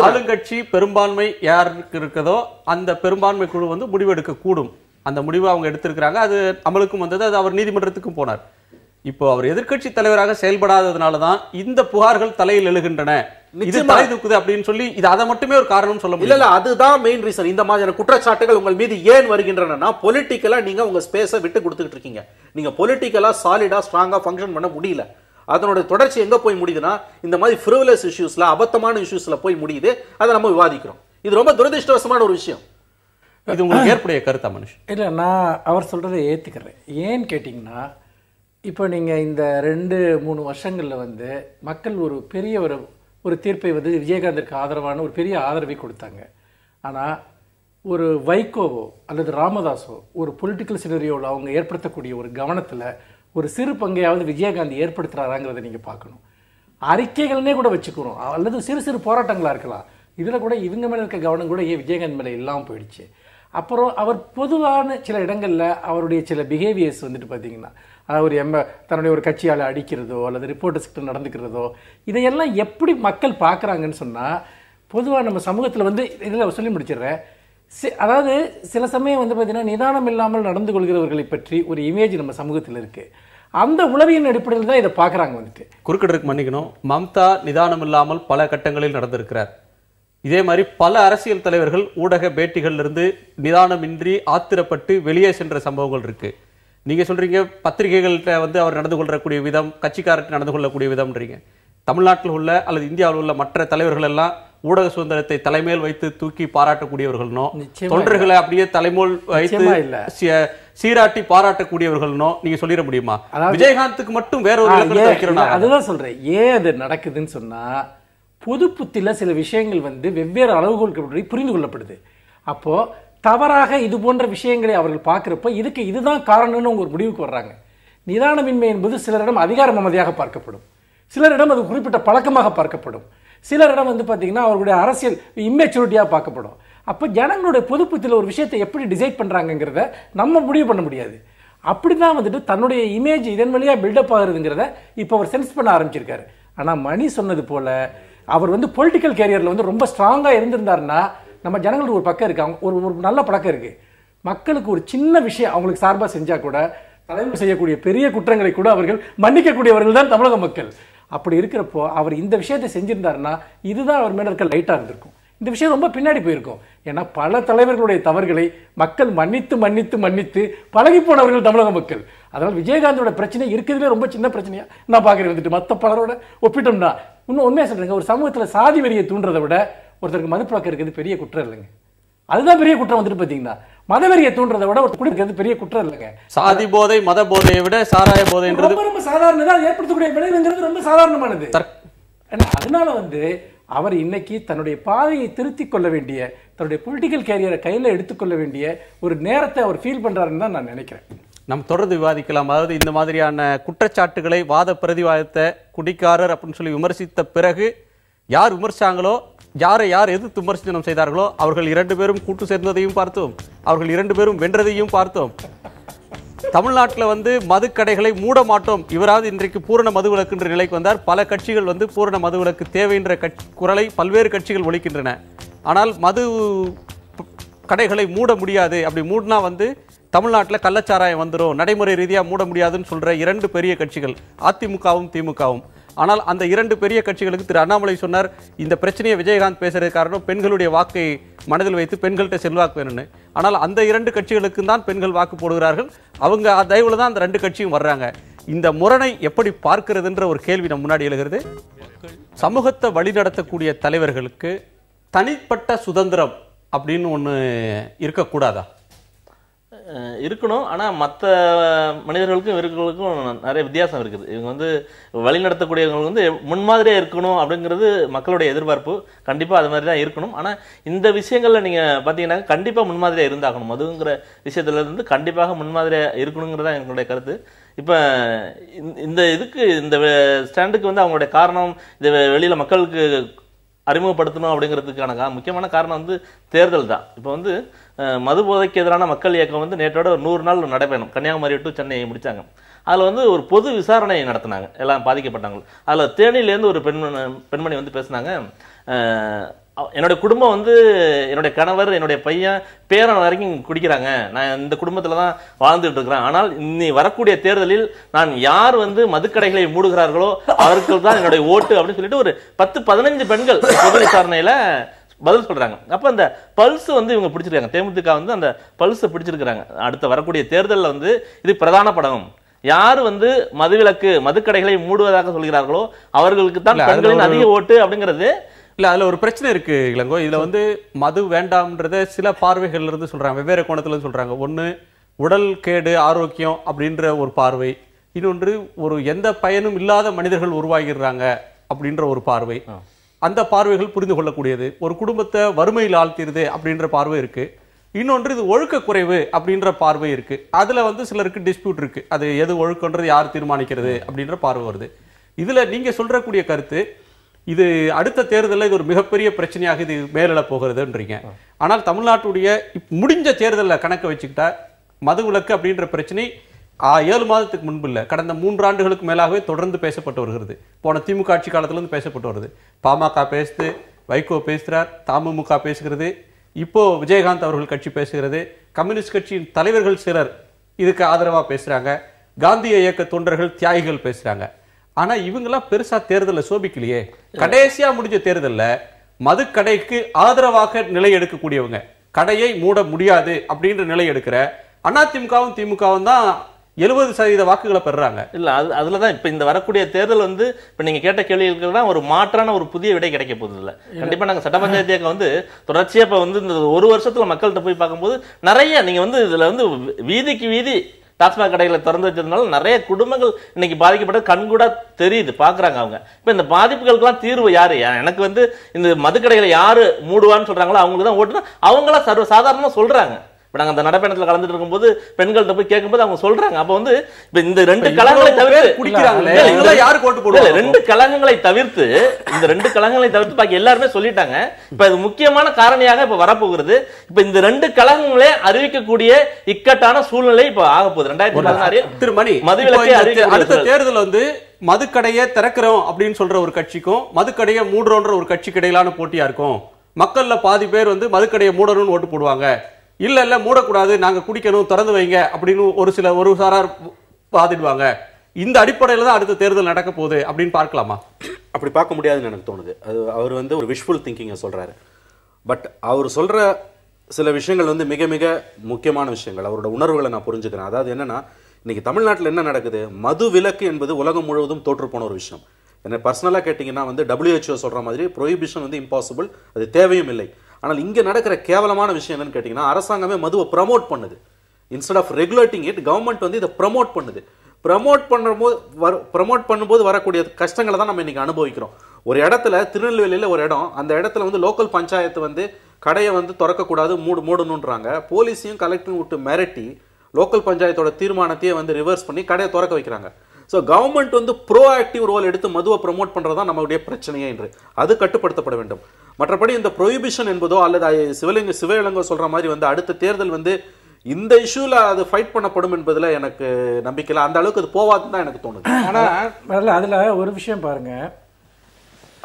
ஆளுங்கட்சி பெரும்பான்மை யாருக்கு இருக்கதோ அந்த பெரும்பான்மை குழு வந்து முடிவெடுக்க கூடும். அந்த முடிவு அவங்க எடுத்திருக்கிறாங்க, அது அமலுக்கும் வந்தது, அது அவர் நீதிமன்றத்துக்கும் போனார். இப்போ அவர் எதிர்க்கட்சி தலைவராக செயல்படாததுனாலதான் இந்த புகார்கள் தலையில் எழுகின்றன, இது தலை தூக்குது அப்படின்னு சொல்லி இது அதை மட்டுமே ஒரு காரணம் சொல்ல முடியல. இல்ல, அதுதான் மெயின் ரீசன். இந்த மாதிரியான குற்றச்சாட்டுகள் உங்கள் மீது ஏன் வருகின்றன? பொலிட்டிக்கலா நீங்க உங்க ஸ்பேஸை விட்டு கொடுத்துட்டு இருக்கீங்க. நீங்க பொலிட்டிக்கலா சாலிடா ஸ்ட்ராங்கா ஃபங்க்ஷன் பண்ண முடியல. அதனுடைய தொடர்ச்சி எங்க போய் முடியுதுன்னா இந்த மாதிரி ஃப்ரிவலஸ் இஷ்யூஸ்ல, அபத்தமான இஷ்யூஸ்ல போய் முடியுது. அதை நம்ம விவாதிக்கிறோம். இது ரொம்ப துரதிருஷ்டவசமான ஒரு விஷயம். இது உங்களுக்கு ஏற்புடைய கருத்தா மனுஷ்? இல்ல, நான் அவர் சொல்றதை ஏத்துக்கிறேன். ஏன்னு கேட்டீங்கன்னா, இப்போ நீங்கள் இந்த 2-3 வருஷங்களில் வந்து மக்கள் ஒரு பெரிய ஒரு தீர்ப்பை வந்து விஜயகாந்திற்கு ஆதரவான ஒரு பெரிய ஆதரவை கொடுத்தாங்க. ஆனால் ஒரு வைகோவோ அல்லது ராமதாஸோ ஒரு பொலிட்டிக்கல் சினரியோவில் அவங்க ஏற்படுத்தக்கூடிய ஒரு கவனத்தில் ஒரு சிறு பங்கையாவது விஜயகாந்த் ஏற்படுத்துகிறாராங்கிறத நீங்கள் பார்க்கணும். அறிக்கைகள்னே கூட வச்சுக்கிறோம், அல்லது சிறு சிறு போராட்டங்களாக இருக்கலாம். இதில் கூட இவங்க மேலே இருக்க கவனம் கூட ஏன் விஜயகாந்த் மேலே இல்லாமல் போயிடுச்சு. அப்புறம் அவர் பொதுவான சில இடங்களில் அவருடைய சில பிஹேவியர்ஸ் வந்துட்டு பார்த்தீங்கன்னா, அவர் தன்னுடைய ஒரு கட்சியால் அடிக்கிறதோ அல்லது ரிப்போர்ட்டர்ஸ்கிட்ட நடந்துக்கிறதோ, இதையெல்லாம் எப்படி மக்கள் பார்க்குறாங்கன்னு சொன்னால், பொதுவாக நம்ம சமூகத்தில் வந்து இதில் சொல்லி முடிச்சிடுறேன். அதாவது சில சமயம் வந்து பார்த்தீங்கன்னா நிதானம் இல்லாமல் நடந்து கொள்கிறவர்களை பற்றி ஒரு இமேஜ் நம்ம சமூகத்தில் இருக்குது. அந்த உளவியின் அடிப்படையில் தான் இதை பார்க்குறாங்க. வந்துட்டு குறுக்கிடருக்கு மன்னிக்கணும், மம்தா நிதானம் இல்லாமல் பல கட்டங்களில் நடந்திருக்கிறார். இதே மாதிரி பல அரசியல் தலைவர்கள் ஊடக பேட்டிகள்ல இருந்து நிதானமின்றி ஆத்திரப்பட்டு வெளியே சென்ற சம்பவங்கள் இருக்கு. நீங்க சொல்றீங்க பத்திரிகைகள்கிட்ட வந்து அவர் நடந்து கொள்ளக்கூடிய விதம், கட்சிக்காரர்கிட்ட நடந்து கொள்ளக்கூடிய விதம்ன்றீங்க. தமிழ்நாட்டில் உள்ள அல்லது இந்தியாவில் உள்ள மற்ற தலைவர்கள் எல்லாம் ஊடக சுதந்திரத்தை தலைமையில் வைத்து தூக்கி பாராட்டக்கூடியவர்கள்னோ, தொண்டர்களை அப்படியே தலைமோல் வைத்து சீராட்டி பாராட்டக்கூடியவர்கள்னோ நீங்க சொல்லிட முடியுமா? விஜயகாந்துக்கு மட்டும் வேற ஒரு இலக்கணத்தை வைக்கிறோம். அதுதான் சொல்றேன். ஏன் அது நடக்குதுன்னு சொன்னா, பொது புத்தில சில விஷயங்கள் வந்து வெவ்வேறு அளவுகோல் புரிந்து கொள்ளப்படுது. அப்போ தவறாக இது போன்ற விஷயங்களை அவர்கள் பார்க்கிறப்ப இதுக்கு இதுதான் காரணம்னு ஒரு முடிவுக்கு வர்றாங்க. நிதானமின்மை என்பது சிலரிடம் அதிகார மமதியாக பார்க்கப்படும், சிலரிடம் அது குறிப்பிட்ட பழக்கமாக பார்க்கப்படும், சிலரிடம் வந்து பார்த்தீங்கன்னா அவர்களுடைய அரசியல் இம்மெச்சூரிட்டியாக பார்க்கப்படும். அப்போ ஜனங்களுடைய பொது புத்தியில் ஒரு விஷயத்தை எப்படி டிசைட் பண்ணுறாங்கிறத நம்ம முடிவு பண்ண முடியாது. அப்படி தான் வந்துட்டு தன்னுடைய இமேஜ் இதன் வழியாக பில்டப் ஆகுறதுங்கிறத இப்போ அவர் சென்ஸ் பண்ண ஆரம்பிச்சிருக்காரு. ஆனால் மணி சொன்னது போல அவர் வந்து பொலிட்டிக்கல் கேரியரில் வந்து ரொம்ப ஸ்ட்ராங்காக இருந்திருந்தாருன்னா நம்ம ஜனங்களுக்கு ஒரு பக்கம் இருக்குது, அவங்க ஒரு நல்ல பழக்கம் இருக்குது. மக்களுக்கு ஒரு சின்ன விஷயம் அவங்களுக்கு சார்பாக செஞ்சால் கூட தலைவர் செய்யக்கூடிய பெரிய குற்றங்களை கூட அவர்கள் மன்னிக்கக்கூடியவர்கள் தான் தமிழக மக்கள். அப்படி இருக்கிறப்போ அவர் இந்த விஷயத்தை செஞ்சிருந்தாருன்னா இதுதான் அவர் மேலே இருக்க லைட்டாக இருந்திருக்கும். இந்த விஷயம் ரொம்ப பின்னாடி போயிருக்கும். ஏன்னா பல தலைவர்களுடைய தவறுகளை மக்கள் மன்னித்து மன்னித்து மன்னித்து பழகி போனவர்கள் தமிழக மக்கள். அதனால் விஜயகாந்தோட பிரச்சனை இருக்கிறதுலே ரொம்ப சின்ன பிரச்சனையா நான் பார்க்குறேன். வந்துட்டு மற்ற பலரோட ஒப்பிட்டோம்னா இன்னும் உண்மையாக சொல்கிறேங்க, ஒரு சமூகத்தில் சாதி வெறியை தூண்டுறதை விட ஒருத்தருக்கு மதுப்பழக்கம் இருக்கிறது பெரிய குற்றம் இல்லைங்க. அதுதான் பெரிய குற்றம் வந்துட்டு பார்த்தீங்கன்னா, மதவெறியை தூண்டுறதை விட ஒரு குடிக்கிறது பெரிய குற்றம் இல்லைங்க. சாதி போதை மத போதையை விட சாராய போதைன்றது ரொம்ப சாதாரணதான். ஏற்படுத்தக்கூடிய விளைவுங்கிறது ரொம்ப சாதாரணமானது. அதனால வந்து அவர் இன்னைக்கு தன்னுடைய பாதையை திருத்திக் கொள்ள வேண்டிய, தன்னுடைய பொலிட்டிக்கல் கேரியரை கையில் எடுத்துக்கொள்ள வேண்டிய ஒரு நேரத்தை அவர் ஃபீல் பண்றாருன்னு தான் நான் நினைக்கிறேன். நம்ம தொடர்ந்து விவாதிக்கலாம். அதாவது இந்த மாதிரியான குற்றச்சாட்டுகளை, வாத பிரதிவாதத்தை குடிக்காரர் அப்படின்னு சொல்லி விமர்சித்த பிறகு யார் விமர்சிச்சாங்களோ, யாரை யார் எதிர்த்து விமர்சனம் செய்தார்களோ அவர்கள் 2 பேரும் கூட்டு சேர்ந்ததையும் பார்த்தோம், அவர்கள் 2 பேரும் வென்றதையும் பார்த்தோம். தமிழ்நாட்டில் வந்து மதுக்கடைகளை மூட மாட்டோம், இவராவது இன்றைக்கு பூரண மதுவிலக்குன்ற நிலைக்கு வந்தார். பல கட்சிகள் வந்து பூரண மதுவிலக்கு தேவைன்ற குரலை பல்வேறு கட்சிகள் ஒலிக்கின்றன. ஆனால் மது கடைகளை மூட முடியாது, அப்படி மூடினா வந்து தமிழ்நாட்டில் கள்ளச்சாராயம் வந்துடும், நடைமுறை ரீதியாக மூட முடியாதுன்னு சொல்ற 2 பெரிய கட்சிகள் அதிமுகவும் திமுகவும். ஆனால் அந்த 2 பெரிய கட்சிகளுக்கு திரு அண்ணாமலை சொன்னார், இந்த பிரச்சனையை விஜயகாந்த் பேசுறது காரணம் பெண்களுடைய வாக்கை மனதில் வைத்து பெண்கள்கிட்ட செல்வாக்கு வேணும்னு. ஆனால் அந்த 2 கட்சிகளுக்கு தான் பெண்கள் வாக்கு போடுகிறார்கள். அவங்க தயவுல தான் அந்த 2 கட்சியும் வர்றாங்க. இந்த முரணை எப்படி பார்க்கிறதுன்ற ஒரு கேள்வி நம்ம முன்னாடி எழுகிறது. சமூகத்தை வழிநடத்தக்கூடிய தலைவர்களுக்கு தனிப்பட்ட சுதந்திரம் அப்படின்னு ஒன்று இருக்கக்கூடாதா? இருக்கணும். ஆனால் மற்ற மனிதர்களுக்கும் இவர்களுக்கும் நிறைய வித்தியாசம் இருக்குது. இவங்க வந்து வழிநடத்தக்கூடியவங்க வந்து முன்மாதிரியாக இருக்கணும் அப்படிங்கிறது மக்களுடைய எதிர்பார்ப்பு. கண்டிப்பாக அது மாதிரி தான் இருக்கணும். ஆனால் இந்த விஷயங்களில் நீங்கள் பார்த்தீங்கன்னா கண்டிப்பாக முன்மாதிரியாக இருந்தாகணும். மதுங்கிற விஷயத்துல இருந்து கண்டிப்பாக முன்மாதிரியாக இருக்கணுங்கிறது தான் எங்களுடைய கருத்து. இப்போ இந்த ஸ்டாண்டுக்கு வந்து அவங்களுடைய காரணம் இதை வெளியில் மக்களுக்கு அறிமுகப்படுத்தணும் அப்படிங்கிறதுக்கான முக்கியமான காரணம் வந்து தேர்தல் தான். இப்போ வந்து மது போதைக்கு எதிரான மக்கள் இயக்கம் வந்து நேற்றோட ஒரு 100 நாள் நடைபயணம் கன்னியாகுமரி டு சென்னை முடித்தாங்க. அதில் வந்து ஒரு பொது விசாரணை நடத்தினாங்க, எல்லாம் பாதிக்கப்பட்டாங்க. அதில் தேனியிலேருந்து ஒரு பெண்மணி வந்து பேசினாங்க, என்னுடைய குடும்பம் வந்து என்னுடைய கணவர் என்னுடைய பையன் பேரன் வரைக்கும் குடிக்கிறாங்க, நான் இந்த குடும்பத்தில் தான் வாழ்ந்துட்டு இருக்கிறேன். ஆனால் இன்னி வரக்கூடிய தேர்தலில் நான் யார் வந்து மதுக்கடைகளை மூடுகிறார்களோ அவர்கள் தான் என்னுடைய ஓட்டு அப்படின்னு சொல்லிட்டு ஒரு 10-15 பெண்கள் பொது விசாரணையில பதில் சொல்றாங்க. அப்ப அந்த பல்ஸ் வந்து இவங்க பிடிச்சிருக்காங்க, தேமுதிக வந்து அந்த பல்ஸ் பிடிச்சிருக்கிறாங்க. அடுத்த வரக்கூடிய தேர்தலில் வந்து இது பிரதான படம், யார் வந்து மதுவிலக்கு மதுக்கடைகளை மூடுவதாக சொல்கிறார்களோ அவர்களுக்கு தான் பெண்களின் அதிக ஓட்டு அப்படிங்கிறது. இல்ல அதுல ஒரு பிரச்சனை இருக்கு இளங்கோ. இதுல வந்து மது வேண்டாம்ன்றத சில பார்வைகள்ல இருந்து சொல்றாங்க, வெவ்வேறு கோணத்துல சொல்றாங்க. ஒண்ணு உடல் கேடு ஆரோக்கியம் அப்படின்ற ஒரு பார்வை, இன்னொன்று ஒரு எந்த பயனும் இல்லாத மனிதர்கள் உருவாகிடுறாங்க அப்படின்ற ஒரு பார்வை. அந்த பார்வைகள் புரிந்து கொள்ளக்கூடியது. ஒரு குடும்பத்தை வறுமையில் ஆழ்த்திடுது அப்படின்ற பார்வை இருக்கு. இன்னொன்று இது ஒழுக்க குறைவு அப்படின்ற பார்வை இருக்கு. அதுல வந்து சிலருக்கு டிஸ்பியூட் இருக்கு, அது எது ஒழுக்கன்றது யார் தீர்மானிக்கிறது அப்படின்ற பார்வை வருது. இதுல நீங்க சொல்றக்கூடிய கருத்து இது அடுத்த தேர்தலில் இது ஒரு மிகப்பெரிய பிரச்சனையாக இது மேலிட போகிறதுன்றீங்க. ஆனால் தமிழ்நாட்டுடைய முடிஞ்ச தேர்தலில் கணக்க வச்சுக்கிட்டா மதுவிலக்கு அப்படின்ற பிரச்சனை 7 மாதத்துக்கு முன்பு இல்லை, கடந்த 3 ஆண்டுகளுக்கு மேலாகவே தொடர்ந்து பேசப்பட்டு வருகிறது. போன திமுக ஆட்சி காலத்திலிருந்து பேசப்பட்டு வருது. பாமக பேசுது, வைகோ பேசுகிறார், தமுமுக பேசுகிறது, இப்போ விஜயகாந்த் அவர்கள் கட்சி பேசுகிறது, கம்யூனிஸ்ட் கட்சியின் தலைவர்கள் சிலர் இதுக்கு ஆதரவாக பேசுறாங்க, காந்திய இயக்க தொண்டர்கள் தியாகிகள் பேசுறாங்க. ஆனா இவங்கெல்லாம் பெருசா தேர்தலில் சோபிக்கலையே. கடைசியா முடிஞ்ச தேர்தலில் மதுக்கடைக்கு ஆதரவாக நிலை எடுக்கக்கூடியவங்க, கடையை மூட முடியாது அப்படின்ற நிலை எடுக்கிற அதிமுகவும் திமுகவும் தான் 70% வாக்குகளை பெறாங்க. இல்ல அதுலதான் இப்ப இந்த வரக்கூடிய தேர்தல் வந்து இப்ப நீங்க கேட்ட கேள்விகளுக்கு தான் ஒரு மாற்றான ஒரு புதிய விடை கிடைக்க போகுது. இல்ல கண்டிப்பா நாங்க சட்ட பஞ்சாயத்து இயக்கம் வந்து தொடர்ச்சியா இப்ப வந்து இந்த 1 வருஷத்துல மக்கள்கிட்ட போய் பார்க்கும்போது நிறைய நீங்க வந்து இதுல வந்து வீதிக்கு வீதி டாஸ்மாக் கடைகளை திறந்து வச்சதுனால நிறைய குடும்பங்கள் இன்னைக்கு பாதிக்கப்பட்ட கண்கூட தெரியுது, பாக்குறாங்க அவங்க. இப்ப இந்த பாதிப்புகளுக்கெல்லாம் தீர்வு யாரு? எனக்கு வந்து இந்த மதுக்கடைகளை யாரு மூடுவான்னு சொல்றாங்களோ அவங்களுக்கு தான் ஓட்டுனா அவங்களா சாதாரணமா சொல்றாங்க. இப்ப நாங்க அந்த நடைப்பயணத்துல கலந்துட்டு இருக்கும்போது பெண்கள்கிட்ட போய் கேட்கும்போது அவங்க சொல்றாங்க, அப்ப வந்து இப்ப இந்த 2 கலகங்களை தவிர்த்து குடிக்கிறாங்களே யாரு ஓட்டு போடுவாங்க? 2 கலகங்களை தவிர்த்து இந்த 2 கலகங்களை தவிர்த்து பாக்கி எல்லாருமே சொல்லிட்டாங்க. இப்ப இது முக்கியமான காரணியாக இப்ப வரப்போகிறது. இப்ப இந்த 2 கலகங்களே அறிவிக்கக்கூடிய இக்கட்டான சூழ்நிலை இப்ப ஆக போகுது. 2016 திருமணி மதுவிலக்கை அடுத்த தேர்தல் வந்து மதுக்கடையை திறக்கிறோம் அப்படின்னு சொல்ற ஒரு கட்சிக்கும் மதுக்கடையை மூடுறோன்ற ஒரு கட்சிக்கு இடையிலான போட்டியா இருக்கும். மக்கள்ல பாதி பேர் வந்து மதுக்கடையை மூடணும்னு ஓட்டு போடுவாங்க, இல்ல மூடக்கூடாது நாங்க குடிக்கணும் திறந்து வைங்க அப்படின்னு ஒரு சாரார் வாதிடுவாங்க. இந்த அடிப்படையில தான் அடுத்த தேர்தல் நடக்க போகுது அப்படின்னு பார்க்கலாமா? அப்படி பார்க்க முடியாதுன்னு எனக்கு தோணுது. அது அவர் வந்து ஒரு விஷுவல் திங்கிங்கை சொல்றாரு. பட் அவர் சொல்ற சில விஷயங்கள் வந்து மிக மிக முக்கியமான விஷயங்கள். அவரோட உணர்வுகளை நான் புரிஞ்சுக்கிறேன். அதாவது என்னன்னா, இன்னைக்கு தமிழ்நாட்டில் என்ன நடக்குது, மது விலக்கு என்பது உலகம் முழுவதும் தோற்று போன ஒரு விஷயம். என்ன பர்சனலாக கேட்டிங்கன்னா வந்து WHO சொல்ற மாதிரி ப்ரொஹிபிஷன் வந்து இம்பாசிபிள், அது தேவையும் இல்லை. ஆனால் இங்கே நடக்கிற கேவலமான விஷயம் என்னன்னு கேட்டிங்கன்னா, அரசாங்கமே மதுவை ப்ரமோட் பண்ணுது. Instead of regulating it, government வந்து இதை ப்ரமோட் பண்ணுது. ப்ரமோட் பண்ணும்போது வரக்கூடிய கஷ்டங்களை தான் நம்ம இன்னைக்கு அனுபவிக்கிறோம். ஒரு இடத்துல, திருநெல்வேலியில் ஒரு இடம், அந்த இடத்துல வந்து லோக்கல் பஞ்சாயத்து வந்து கடையை வந்து திறக்கக்கூடாது மூடணுன்றாங்க. போலீஸையும் கலெக்டரும் விட்டு மிரட்டி லோக்கல் பஞ்சாயத்தோட தீர்மானத்தையே வந்து ரிவர்ஸ் பண்ணி கடையை திறக்க வைக்கிறாங்க. ஸோ கவர்மெண்ட் வந்து ப்ரோஆக்டிவ் ரோல் எடுத்து மதுவை ப்ரமோட் பண்ணுறது தான் நம்மளுடைய பிரச்சனையே என்று. அது கட்டுப்படுத்தப்பட வேண்டும். மற்றபடி இந்த ப்ரொஹிபிஷன் என்பதோ அல்லது சிவலிங்கோ சொல்ற மாதிரி வந்து அடுத்த தேர்தல் வந்து இந்த இஷ்யூல அது ஃபைட் பண்ணப்படும் என்பதுல எனக்கு நம்பிக்கை இல்லை. அந்த அளவுக்கு அது போவாதுன்னு தான் எனக்கு தோணுது. ஆனால் அதில் ஒரு விஷயம் பாருங்க,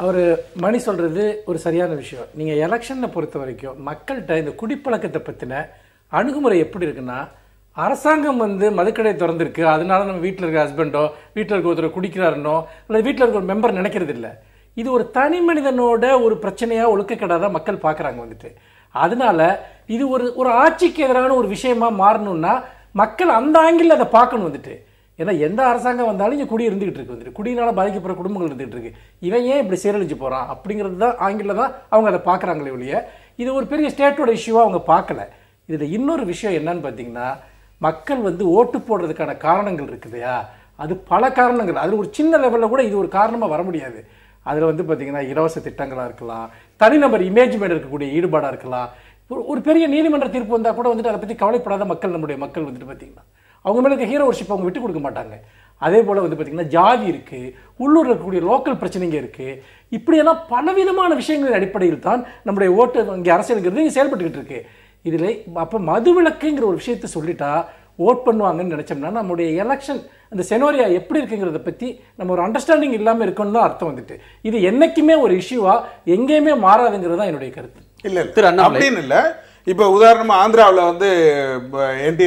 அவர் மணி சொல்றது ஒரு சரியான விஷயம். நீங்கள் எலெக்ஷனை பொறுத்த வரைக்கும் மக்கள்கிட்ட இந்த குடிப்பழக்கத்தை பற்றின அணுகுமுறை எப்படி இருக்குன்னா, அரசாங்கம் வந்து மதுக்கடை திறந்திருக்கு, அதனால நம்ம வீட்டில் இருக்க ஹஸ்பண்டோ வீட்டில் இருக்க ஒருத்தர் குடிக்கிறாருன்னோ அல்லது வீட்டில் இருக்க ஒரு மெம்பர் நினைக்கிறது இல்லை. இது ஒரு தனி மனிதனோட ஒரு பிரச்சனையாக ஒழுக்கக்கடாக மக்கள் பார்க்குறாங்க வந்துட்டு. அதனால இது ஒரு ஆட்சிக்கு எதிரான ஒரு விஷயமா மாறணும்னா மக்கள் அந்த ஆங்கிள் அதை பார்க்கணும் வந்துட்டு. ஏன்னா எந்த அரசாங்கம் வந்தாலும் இங்கே குடி இருந்துகிட்டு இருக்கு வந்துட்டு, குடியினால பாதிக்கப்படுற குடும்பங்கள் இருந்துகிட்டு இருக்கு. இவன் ஏன் இப்படி சீரழிஞ்சு போகிறான் அப்படிங்கிறது தான் ஆங்கிளில் தான் அவங்க அதை பார்க்குறாங்களே ஒழிய இது ஒரு பெரிய ஸ்டேட்டோட இஷ்யூவாக அவங்க பார்க்கல. இதில் இன்னொரு விஷயம் என்னன்னு பார்த்தீங்கன்னா, மக்கள் வந்து ஓட்டு போடுறதுக்கான காரணங்கள் இருக்குதுயா, அது பல காரணங்கள். அது ஒரு சின்ன லெவலில் கூட இது ஒரு காரணமாக வர முடியாது. அதில் வந்து பார்த்தீங்கன்னா இலவச திட்டங்களாக இருக்கலாம், தனிநபர் இமேஜ் மேலே இருக்கக்கூடிய ஈடுபாடாக இருக்கலாம். ஒரு பெரிய நீதிமன்ற தீர்ப்பு வந்தால் கூட வந்துட்டு அதை பற்றி கவலைப்படாத மக்கள், நம்முடைய மக்கள் வந்துட்டு பார்த்தீங்கன்னா அவங்க மேலே இருக்க ஹீரோ ஒர்ஷிப் அவங்க விட்டு கொடுக்க மாட்டாங்க. அதே போல் வந்து பார்த்தீங்கன்னா ஜாதி இருக்குது, உள்ளூரில் இருக்கக்கூடிய லோக்கல் பிரச்சனைங்க இருக்குது. இப்படியெல்லாம் பலவிதமான விஷயங்களின் அடிப்படையில் தான் நம்முடைய ஓட்டு இங்கே அரசியலுங்கிறது இங்கே செயல்பட்டுக்கிட்டு இருக்கு. இதில் அப்போ மதுவிலக்குங்கிற ஒரு விஷயத்தை சொல்லிட்டா ஓட் பண்ணுவாங்கன்னு நினச்சோம்னா நம்முடைய எலெக்ஷன் அந்த செனோரியா எப்படி இருக்குங்கிறத பற்றி நம்ம ஒரு அண்டர்ஸ்டாண்டிங் இல்லாமல் இருக்குன்னு தான் அர்த்தம் வந்துட்டு. இது என்னைக்குமே ஒரு இஷ்யூவா எங்கேயுமே மாறாதுங்கிறது தான் என்னுடைய கருத்து. இல்லை அப்படின்னு இல்லை. இப்போ உதாரணமாக ஆந்திராவில் வந்து என்டி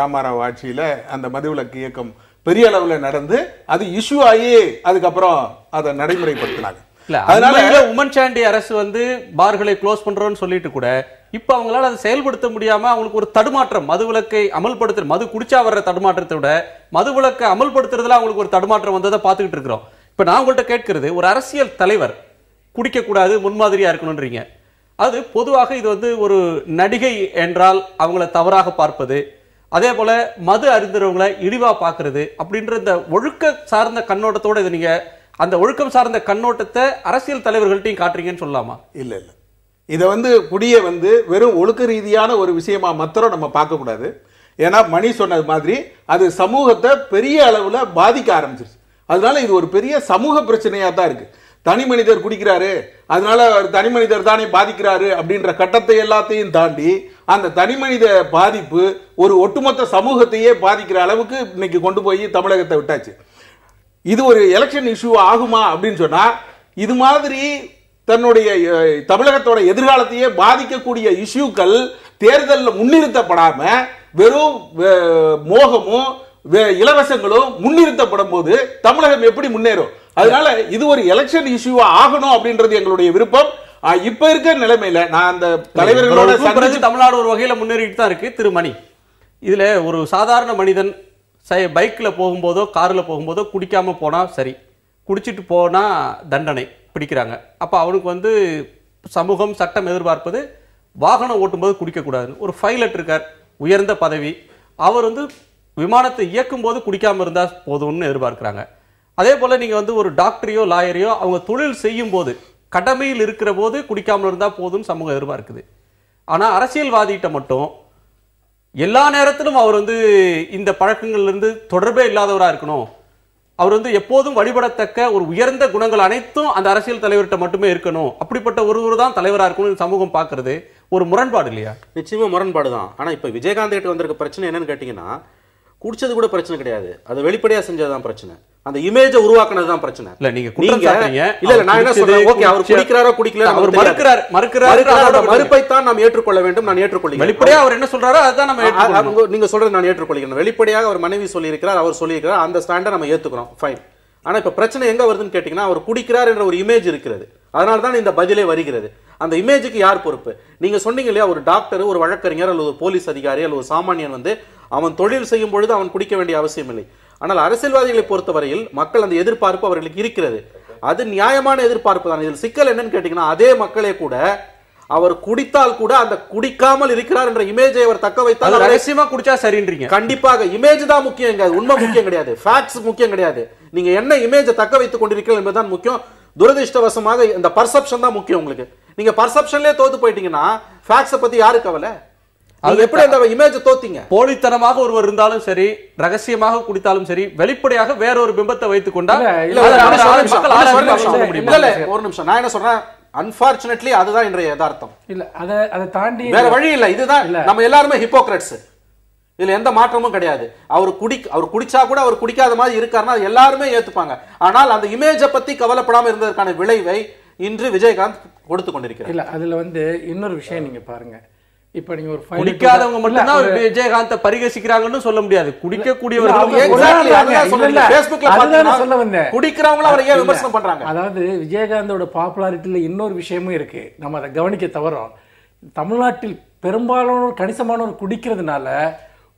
ராமாராவ் ஆட்சியில் அந்த மதுவிலக்கு இயக்கம் பெரிய அளவில் நடந்து அது இஷ்யூ ஆகி அதுக்கப்புறம் அதை நடைமுறைப்படுத்தினாங்க. அதனால உமன் சாண்டி அரசு வந்து பார்களை க்ளோஸ் பண்றோம்னு சொல்லிட்டு கூட இப்ப அவங்களால அதை செயல்படுத்த முடியாம அவங்களுக்கு ஒரு தடுமாற்றம், மதுவிலக்கை அமல்படுத்துற, மது குடிச்சா வர்ற தடுமாற்றத்தை விட மதுவிலக்கை அமல்படுத்துறதுல அவங்களுக்கு ஒரு தடுமாற்றம் வந்ததை பார்த்துக்கிட்டு இருக்கிறோம். இப்ப நான் உங்கள்கிட்ட கேட்கிறது, ஒரு அரசியல் தலைவர் குடிக்க கூடாது முன்மாதிரியா இருக்கணும்ன்றீங்க. அது பொதுவாக இது வந்து ஒரு நடிகை என்றால் அவங்கள தவறாக பார்ப்பது, அதே போல மது அருந்துறவங்களை இழிவா பார்க்கறது அப்படின்ற இந்த ஒழுக்க சார்ந்த கண்ணோட்டத்தோட இதை நீங்க அந்த ஒழுக்கம் சார்ந்த கண்ணோட்டத்தை அரசியல் தலைவர்கள்ட்டையும் காட்டுறீங்கன்னு சொல்லலாமா? இல்ல இல்ல, இதை வந்து குடியை வந்து வெறும் ஒழுக்க ரீதியான ஒரு விஷயமா மாத்திரம் நம்ம பார்க்க கூடாது. ஏன்னா மணி சொன்னது மாதிரி அது சமூகத்தை பெரிய அளவுல பாதிக்க ஆரம்பிச்சிருச்சு. அதனால இது ஒரு பெரிய சமூக பிரச்சனையா தான் இருக்கு. தனி மனிதர் குடிக்கிறாரு, அதனால தனி மனிதர் தானே பாதிக்கிறாரு அப்படின்ற கட்டத்தை எல்லாத்தையும் தாண்டி அந்த தனி மனித பாதிப்பு ஒரு ஒட்டுமொத்த சமூகத்தையே பாதிக்கிற அளவுக்கு இன்னைக்கு கொண்டு போய் தமிழகத்தை விட்டாச்சு. இது ஒரு எலெக்ஷன் இஷ்யூ ஆகுமா அப்படின்னு சொன்னா, இது மாதிரி தன்னுடைய தமிழகத்தோட எதிர்காலத்தையே பாதிக்கக்கூடிய இஷ்யூக்கள் தேர்தலில் முன்னிறுத்தப்படாம வெறும் மோகமும் இலவசங்களும் முன்னிறுத்தப்படும் போது தமிழகம் எப்படி முன்னேறும்? அதனால இது ஒரு எலெக்ஷன் இஷ்யூ ஆகணும் அப்படின்றது எங்களுடைய விருப்பம். இப்ப இருக்க நிலைமையில நான் அந்த தலைவர்களோட தமிழ்நாடு ஒரு வகையில முன்னேறிட்டு தான் இருக்கு. திரு மணி, இதுல ஒரு சாதாரண மனிதன் பைக்ல போகும்போதோ கார்ல போகும்போதோ குடிக்காம போனா சரி, குடிச்சிட்டு போனா தண்டனை பிடிக்கிறாங்க. அப்ப அவனுக்கு வந்து சமூகம் சட்டம் எதிர்பார்ப்பது வாகனம் ஓட்டும்போது குடிக்க கூடாது. ஒரு பைலட் இருக்கார், உயர்ந்த பதவி, அவர் வந்து விமானத்தை இயக்கும் போது குடிக்காம இருந்தா போதும்னு எதிர்பார்க்கிறாங்க. அதே போல நீங்க வந்து ஒரு டாக்டரையோ லாயரையோ அவங்க தொழில் செய்யும் போது கடமையில் இருக்கிற போது குடிக்காமல் இருந்தா போதும்னு சமூகம் எதிர்பார்க்குது. ஆனா அரசியல்வாதிகிட்ட மட்டும் எல்லா நேரத்திலும் அவர் வந்து இந்த பழக்கங்கள்ல இருந்து தொடர்பே இல்லாதவரா இருக்கணும், அவர் வந்து எப்போதும் வழிபடத்தக்க ஒரு உயர்ந்த குணங்கள் அனைத்தும் அந்த அரசியல் தலைவர்கிட்ட மட்டுமே இருக்கணும், அப்படிப்பட்ட ஒருவர் தான் தலைவரா இருக்கணும் சமூகம் பார்க்கறது ஒரு முரண்பாடு இல்லையா? நிச்சயமா முரண்பாடு தான். ஆனா இப்ப விஜயகாந்த் கிட்ட வந்திருக்க பிரச்சனை என்னன்னு கேட்டீங்கன்னா, குடிச்சது கூட பிரச்சனை கிடையாது, அது வெளிப்படையா செஞ்சதுதான் பிரச்சனை. அந்த இமேஜை உருவாக்குனதுதான் பிரச்சனை. இல்ல நீங்க குற்றம் சாட்டுறீங்க. இல்ல நான் என்ன சொல்றேன், ஓகே அவர் குடிக்கிறாரோ குடிக்கல அவர் மறுக்கிறார் மறுப்பைத்தான் நாம் ஏற்றுக்கொள்ள வேண்டும். நான் ஏற்றுக்கொள்கிறேன். வெளிப்படையா அவர் என்ன சொல்றாரோ அதான் நம்ம ஏற்றுக்கொள்ளணும். நீங்க சொல்றது நான் ஏற்றுக்கொள்கிறேன். வெளிப்படையாக அவர் மனைவி சொல்லியிருக்கிறார், அவர் சொல்லியிருக்கிறார், அந்த ஸ்டாண்டை நம்ம ஏத்துக்கிறோம், ஃபைன். ஆனா இப்ப பிரச்சனை எங்க வருதுன்னு கேட்டீங்கன்னா, அவர் குடிக்கிறார் என்ற ஒரு இமேஜ் இருக்கிறது. அதனாலதான் இந்த பதிலே வருகிறது. அந்த இமேஜுக்கு யார் பொறுப்பு? நீங்க சொன்னீங்க இல்லையா, ஒரு டாக்டர், ஒரு வழக்கறிஞர் அல்லது ஒரு போலீஸ் அதிகாரி அல்லது ஒரு சாமானியன் வந்து அவன் தொழில் செய்யும் பொழுது அவன் குடிக்க வேண்டிய அவசியம் இல்லை. ஆனால் அரசியல்வாதிகளை பொறுத்தவரையில் மக்கள் அந்த எதிர்பார்ப்பு அவர்களுக்கு இருக்கிறது. அது நியாயமான எதிர்பார்ப்பு தான். இதில் சிக்கல் என்னன்னு கேட்டீங்கன்னா, அதே மக்களே கூட அவர் குடித்தால் கூட அந்த குடிக்காமல் இருக்கிறார் என்ற இமேஜை அவர் தக்க வைத்தால் ரகசியமா குடிச்சா சரின்றீங்க. கண்டிப்பாக இமேஜ் தான் முக்கியம், உண்மை முக்கியம் கிடையாது, ஃபேக்ட்ஸ் முக்கியம் கிடையாது. நீங்க என்ன இமேஜை தக்க வைத்துக் கொண்டிருக்கிறீர்கள் என்பதுதான் முக்கியம். துரதிர்ஷ்டவசமாக இந்த பர்செப்ஷன் தான் முக்கியம். உங்களுக்கு நீங்க பர்செப்ஷன்லயே தோத்து போயிட்டீங்கன்னா ஃபேக்ட்ஸை பத்தி யாரு கவலை? அது எப்படி அந்த இமேஜ் தோத்தீங்க? போலித்தனமாக ஒருவர் இருந்தாலும் சரி, ரகசியமாக குடித்தாலும் சரி, வெளிப்படையாக வேற ஒரு பிம்பத்தை வைத்துக் கொண்டா ஒரு நிமிஷம் நான் என்ன சொல்றேன், அன்பார்ச்சுனேட்லி அதுதான் இன்றைய யதார்த்தம். இல்ல அதை தாண்டி வேற வழி இல்ல. இதுதான் நம்ம எல்லாருமே ஹிப்போக்ரட்ஸ். இதுல எந்த மாற்றமும் கிடையாது. அவர் குடிச்சா கூட அவர் குடிக்காத மாதிரி இருக்காருன்னா எல்லாருமே ஏத்துப்பாங்க. ஆனால் அந்த இமேஜை பத்தி கவலைப்படாம இருந்ததற்கான விளைவை இன்று விஜயகாந்த் கொடுத்து கொண்டிருக்கிறார். இல்ல அதுல இன்னொரு விஷயம் நீங்க பாருங்க. இப்ப நீங்க ஒரு குடிக்காதவங்க மட்டும் தான் விஜயகாந்தை பரிகசிக்கிறாங்கன்னு சொல்ல முடியாது. குடிக்கக்கூடியவர்கள் அதாவது விஜயகாந்தோட பாப்புலாரிட்டியில இன்னொரு விஷயமும் இருக்கு, நம்ம அதை கவனிக்க தவறோம். தமிழ்நாட்டில் பெரும்பாலானோர் கணிசமானோர் குடிக்கிறதுனால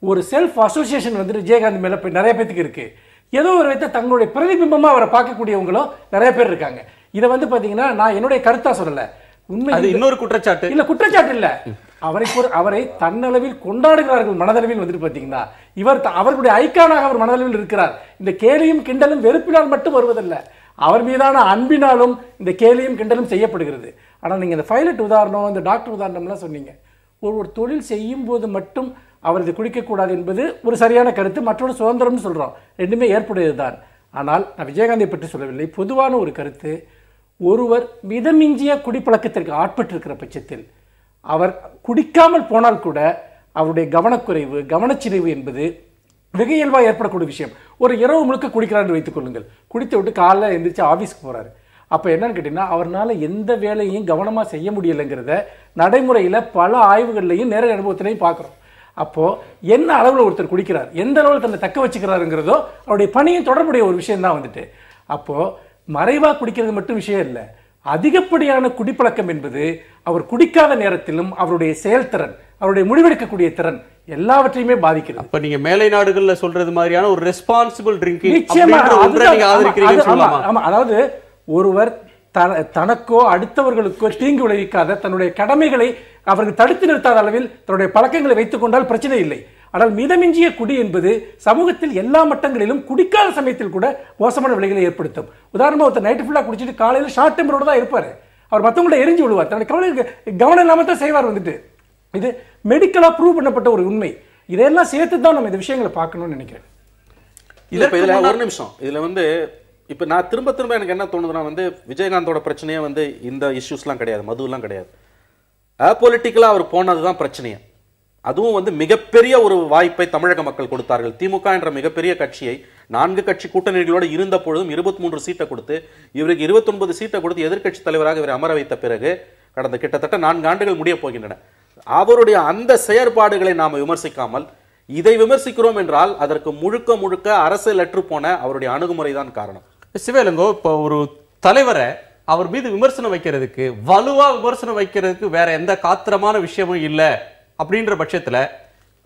ஒரு செல்ஃப் அசோசியேஷன் விஜயகாந்த் மேல நிறைய பேருக்கு இருக்கு. ஏதோ ஒரு விதத்தை தங்களுடைய பிரதிபிம்பமா அவரை பார்க்கக்கூடியவங்களும் நிறைய பேர் இருக்காங்க. இதை பாத்தீங்கன்னா நான் என்னுடைய கருத்தா சொல்லல, உண்மை இன்னொரு குற்றச்சாட்டு இல்ல, குற்றச்சாட்டு இல்ல, அவரை தன்னளவில் கொண்டாடுகிறார்கள் மனதளவில் பாத்தீங்கன்னா அவர்களுடைய ஐக்கானாக அவர் மனதளவில் இருக்கிறார். இந்த கேலியும் கிண்டலும் வெறுப்பினால் மட்டும் வருவதல்ல, அவர் மீதான அன்பினாலும் இந்த கேலியும் கிண்டலும் செய்யப்படுகிறது. ஆனால் நீங்க இந்த பைலட் உதாரணம், இந்த டாக்டர் உதாரணம்லாம் சொன்னீங்க. ஒரு தொழில் செய்யும் போது மட்டும் அவர் இதை குடிக்கக்கூடாது என்பது ஒரு சரியான கருத்து, மற்றொரு சுதந்திரம்னு சொல்றோம், ரெண்டுமே ஏற்புடையதுதான். ஆனால் நான் விஜயகாந்தை பற்றி சொல்லவில்லை, பொதுவான ஒரு கருத்து. ஒருவர் மிதமிஞ்சிய குடிப்பழக்கத்திற்கு ஆட்பட்டிருக்கிற பட்சத்தில் அவர் குடிக்காமல் போனால் கூட அவருடைய கவனக்குறைவு, கவனச்சிதைவு என்பது வெகு இயல்பாக ஏற்படக்கூடிய விஷயம். ஒரு இரவு முழுக்க குடிக்கிறார் வைத்துக் கொள்ளுங்கள், குடித்து விட்டு காலைல எந்திரிச்சு ஆபீஸ்க்கு போறாரு. அப்ப என்னன்னு கேட்டீங்கன்னா, அவரால் எந்த வேலையும் கவனமா செய்ய முடியலைங்கிறத நடைமுறையில பல ஆய்வுகள்லையும் நேர அனுபவத்திலையும் பார்க்கிறோம். அப்போ என்ன அளவுல ஒருத்தர் குடிக்கிறார், எந்த அளவுல தன்னை தக்க வச்சுக்கிறாருங்கிறதோ அவருடைய பணியும் தொடர்புடைய ஒரு விஷயம் தான் அப்போ மறைவா குடிக்கிறது மட்டும் விஷயம் இல்லை, அதிகப்படியான குடிப்பழக்கம் என்பது அவர் குடிக்காத நேரத்திலும் அவருடைய செயல்திறன், அவருடைய முடிவெடுக்கக்கூடிய திறன் எல்லாவற்றையுமே பாதிக்கிறது. அப்ப நீங்க மேலை நாடுகள்ல சொல்றது மாதிரியான ஒரு ரெஸ்பான்சிபிள் ட்ரிங்கிங் நீங்க ஆதரிக்கிறீங்கன்னு சொல்லலாமா? ஆமா, அதாவது ஒருவர் தனக்கோ அடுத்தவர்களுக்கோ தீங்கு விளைவிக்காத தன்னுடைய கடமைகளை அவர்கள் தடுத்து நிறுத்தாத அளவில் தன்னுடைய பழக்கங்களை வைத்துக் கொண்டால் பிரச்சனை இல்லை. ஆனால் மிதமிஞ்சிய குடி என்பது சமூகத்தில் எல்லா மட்டங்களிலும் குடிக்காத சமயத்தில் கூட மோசமான விளைவுகளை ஏற்படுத்தும். உதாரணமா ஒருத்தர் நைட்டு ஃபுல்லா குடிச்சிட்டு காலையில ஷார்ட் டெம்பரோட தான் இருப்பாரு, அவர் மற்றவங்களை எரிஞ்சு விடுவார், தன்னுடைய கவனம் இல்லாம தான் செய்வார். இது மெடிக்கலா ப்ரூவ் பண்ணப்பட்ட ஒரு உண்மை. இதெல்லாம் சேர்த்து தான் நம்ம இந்த விஷயங்களை பார்க்கணும்னு நினைக்கிறேன். இதுல ஒரு நிமிஷம், இதுல இப்ப நான் திரும்ப எனக்கு என்ன தோணுதுன்னா, விஜயகாந்தோட பிரச்சனையே இந்த இஷ்யூஸ்லாம் கிடையாது, மதுவெல்லாம் கிடையாது. அபொலிட்டிக்கலா அவர் போனதுதான் பிரச்சனையே. அதுவும் மிகப்பெரிய ஒரு வாய்ப்பை தமிழக மக்கள் கொடுத்தார்கள். திமுக என்ற மிகப்பெரிய கட்சியை 4 கட்சி கூட்டணிகளோடு இருந்த பொழுதும் 23 சீட்டை கொடுத்து இவருக்கு 29 சீட்டை கொடுத்து எதிர்க்கட்சி தலைவராக இவர் அமர வைத்த பிறகு கடந்த கிட்டத்தட்ட 4 ஆண்டுகள் முடிய போகின்றன. அவருடைய அந்த செயற்பாடுகளை நாம விமர்சிக்காமல் இதை விமர்சிக்கிறோம் என்றால் அதற்கு முழுக்க முழுக்க அரசியலற்று போன அவருடைய அணுகுமுறை தான் காரணம். சிவலிங்கோ, இப்போ ஒரு தலைவரை அவர் மீது விமர்சனம் வைக்கிறதுக்கு, வலுவா விமர்சனம் வைக்கிறதுக்கு வேற எந்த காத்திரமான விஷயமும் இல்லை அப்படின்ற பட்சத்துல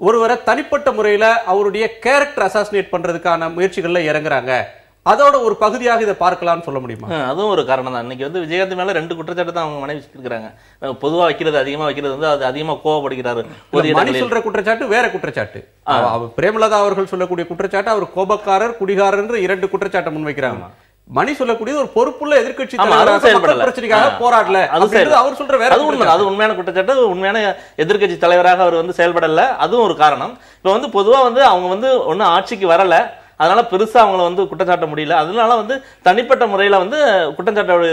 ஒருவரை தனிப்பட்ட முறையில அவருடைய கேரக்டர் அசாசினேட் பண்றதுக்கான முயற்சிகள்ல இறங்குறாங்க, அதோட ஒரு பகுதியாக இதை பார்க்கலாம்னு சொல்ல முடியுமா? அதுவும் ஒரு காரணம் தான். இன்னைக்கு விஜயகாந்த் மேல 2 குற்றச்சாட்டு தான் அவங்க மனைவி இருக்கிறாங்க. பொதுவா வைக்கிறது அதிகமா வைக்கிறது அது அதிகமா கோபப்படுகிறாரு. மணி சொல்ற குற்றச்சாட்டு வேற குற்றச்சாட்டு, பிரேமலதா அவர்கள் சொல்லக்கூடிய குற்றச்சாட்டு அவர் கோபக்காரர், குடிகாரர் என்று 2 குற்றச்சாட்டை முன்வைக்கிறாங்க. மணி சொல்லக்கூடிய ஒரு பொறுப்புள்ள எதிர்க்கட்சி பிரச்சனைக்காக போராடல, அவர் சொல்ற வேற. அது உண்மையான குற்றச்சாட்டு, உண்மையான எதிர்க்கட்சி தலைவராக அவர் செயல்படல, அதுவும் ஒரு காரணம். இப்ப பொதுவா அவங்க ஒன்னும் ஆட்சிக்கு வரல, அதனால பெருசா அவங்கள குற்றச்சாட்ட முடியல, அதனால தனிப்பட்ட முறையில குற்றச்சாட்டு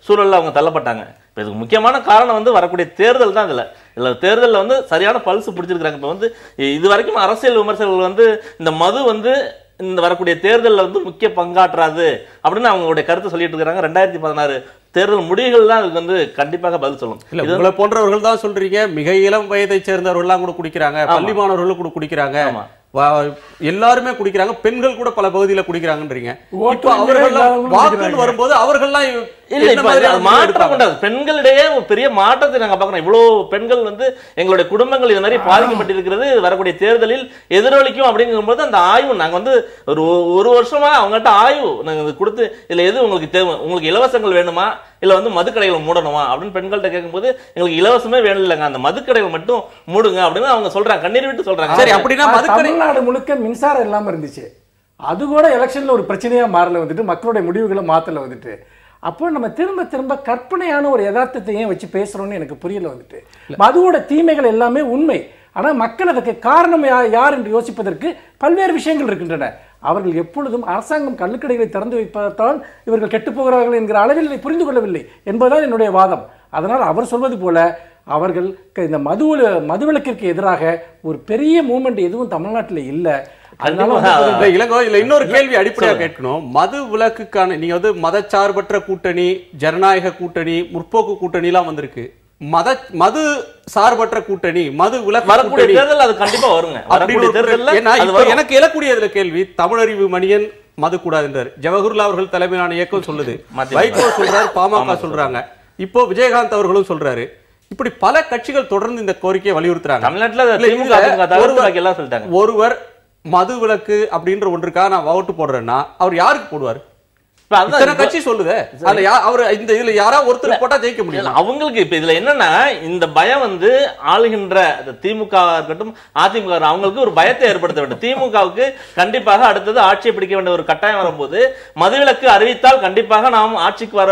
சூழல்ல அவங்க தள்ளப்பட்டாங்க. இப்ப இதுக்கு முக்கியமான காரணம் வரக்கூடிய தேர்தல் தான். இதுல தேர்தல்ல சரியான பல்ஸ் பிடிச்சிருக்காங்க. இப்ப இது வரைக்கும் அரசியல் விமர்சகர்கள் இந்த மது இந்த வரக்கூடிய தேர்தலில் வந்து முக்கிய பங்காற்றாது அப்படின்னு அவங்களுடைய கருத்தை சொல்லிட்டு இருக்காங்க. 2016 தேர்தல் முடிவுகள் தான் அதுக்கு வந்து கண்டிப்பாக பதில் சொல்லும். இல்ல உங்களை போன்றவர்கள் தான் சொல்றீங்க, மிக இளம் வயதை சேர்ந்தவர்கள்லாம் கூட குடிக்கிறாங்க, பள்ளி மாணவர்களும் கூட குடிக்கிறாங்க, எல்லாருமே குடிக்கிறாங்க, பெண்கள் கூட பல பகுதியில குடிக்கிறாங்கன்றீங்க. இப்ப அவர்கள் வாக்குகள் வரும்போது அவர்கள்லாம் மாற்றம் உண்டாது. பெண்களிடையே ஒரு பெரிய மாற்றத்தை நாங்க பாக்குறோம். இவ்வளவு பெண்கள் வந்து எங்களுடைய குடும்பங்கள் இது மாதிரி பாதிக்கப்பட்டிருக்கிறது வரக்கூடிய தேர்தலில் எதிரொலிக்கும் அப்படிங்கும்போது அந்த ஆய்வு நாங்க வந்து ஒரு வருஷமா அவங்ககிட்ட ஆய்வு நாங்க கொடுத்து இதுல எது உங்களுக்கு தேவை, உங்களுக்கு இலவசங்கள் வேணுமா இல்ல வந்து மதுக்கடைகள் மூடணுமா அப்படின்னு பெண்கள்கிட்ட கேட்கும்போது எங்களுக்கு இலவசமே வேணும் இல்லைங்க, அந்த மதுக்கடைகள் மட்டும் மூடுங்க அப்படின்னு அவங்க சொல்றாங்க, கண்ணீர் விட்டு சொல்றாங்க. சரி, அப்படின்னா தமிழ்நாடு முழுக்க மின்சாரம் இல்லாம இருந்துச்சு, அது கூட எலெக்ஷன்ல ஒரு பிரச்சனையா மாறல வந்துட்டு, மக்களுடைய முடிவுகளை மாத்தல வந்துட்டு. அப்போ நம்ம திரும்ப திரும்ப கற்பனையான ஒரு யதார்த்தத்தை ஏன் வச்சு பேசுறோம்னு எனக்கு புரியல வந்துட்டு. மதுவோட தீமைகள் எல்லாமே உண்மை, ஆனா மக்கள் அதற்கு காரணம் யார் என்று யோசிப்பதற்கு பல்வேறு விஷயங்கள் இருக்கின்றன. அவர்கள் எப்பொழுதும் அரசாங்கம் கள்ளுக்கடைகளை திறந்து வைப்பதால் இவர்கள் கெட்டு போகிறார்கள் என்கிற அளவில் புரிந்து கொள்ளவில்லை என்பதுதான் என்னுடைய வாதம். அதனால் அவர் சொல்வது போல அவர்கள் இந்த மதுவிலக்கிற்கு எதிராக ஒரு பெரிய மூவ்மெண்ட் எதுவும் தமிழ்நாட்டில் இல்ல. இளங்கோ இல்ல இன்னொரு கேள்வி அடிப்படையா கேட்கணும். மது விலக்குக்கான நீங்க வந்து மதச்சார்பற்ற கூட்டணி, ஜனநாயக கூட்டணி, முற்போக்கு கூட்டணி எல்லாம் வந்திருக்கு. மது சார்பற்ற கூட்டணி, மது விலக்கு தேர்தல் அது கண்டிப்பா வருங்க. எனக்கு எழக்கூடிய கேள்வி, தமிழறிவு மணியன் மது கூடாது என்றார், ஜவஹர்லால் அவர்கள் தலைமையிலான இயக்கம் சொல்லுது, வைகோ சொல்றாரு, பாமக சொல்றாங்க, இப்போ விஜயகாந்த் அவர்களும் சொல்றாரு. இப்படி பல கட்சிகள் தொடர்ந்து இந்த கோரிக்கையை வலியுறுத்துறாங்க. தமிழ்நாட்டில் ஒருவர் மது விலக்கு அப்படின்ற ஒன்றுக்காக நான் ஓட்டு போடுறேன்னா அவர் யாருக்கு போடுவார்? கட்சி சொல்லுது, இதுல யாரா ஒருத்தர் போட்டா ஜெயிக்க முடியும். அவங்களுக்கு இப்ப இதுல என்னன்னா இந்த பயம் வந்து ஆளுகின்ற திமுக இருக்கட்டும் அதிமுக அவங்களுக்கு ஒரு பயத்தை ஏற்படுத்த வேண்டும். திமுகவுக்கு கண்டிப்பாக அடுத்தது ஆட்சியை பிடிக்க வேண்டிய ஒரு கட்டாயம் வரும்போது மதுவிலக்கு அறிவித்தால் கண்டிப்பாக நாம் ஆட்சிக்கு வர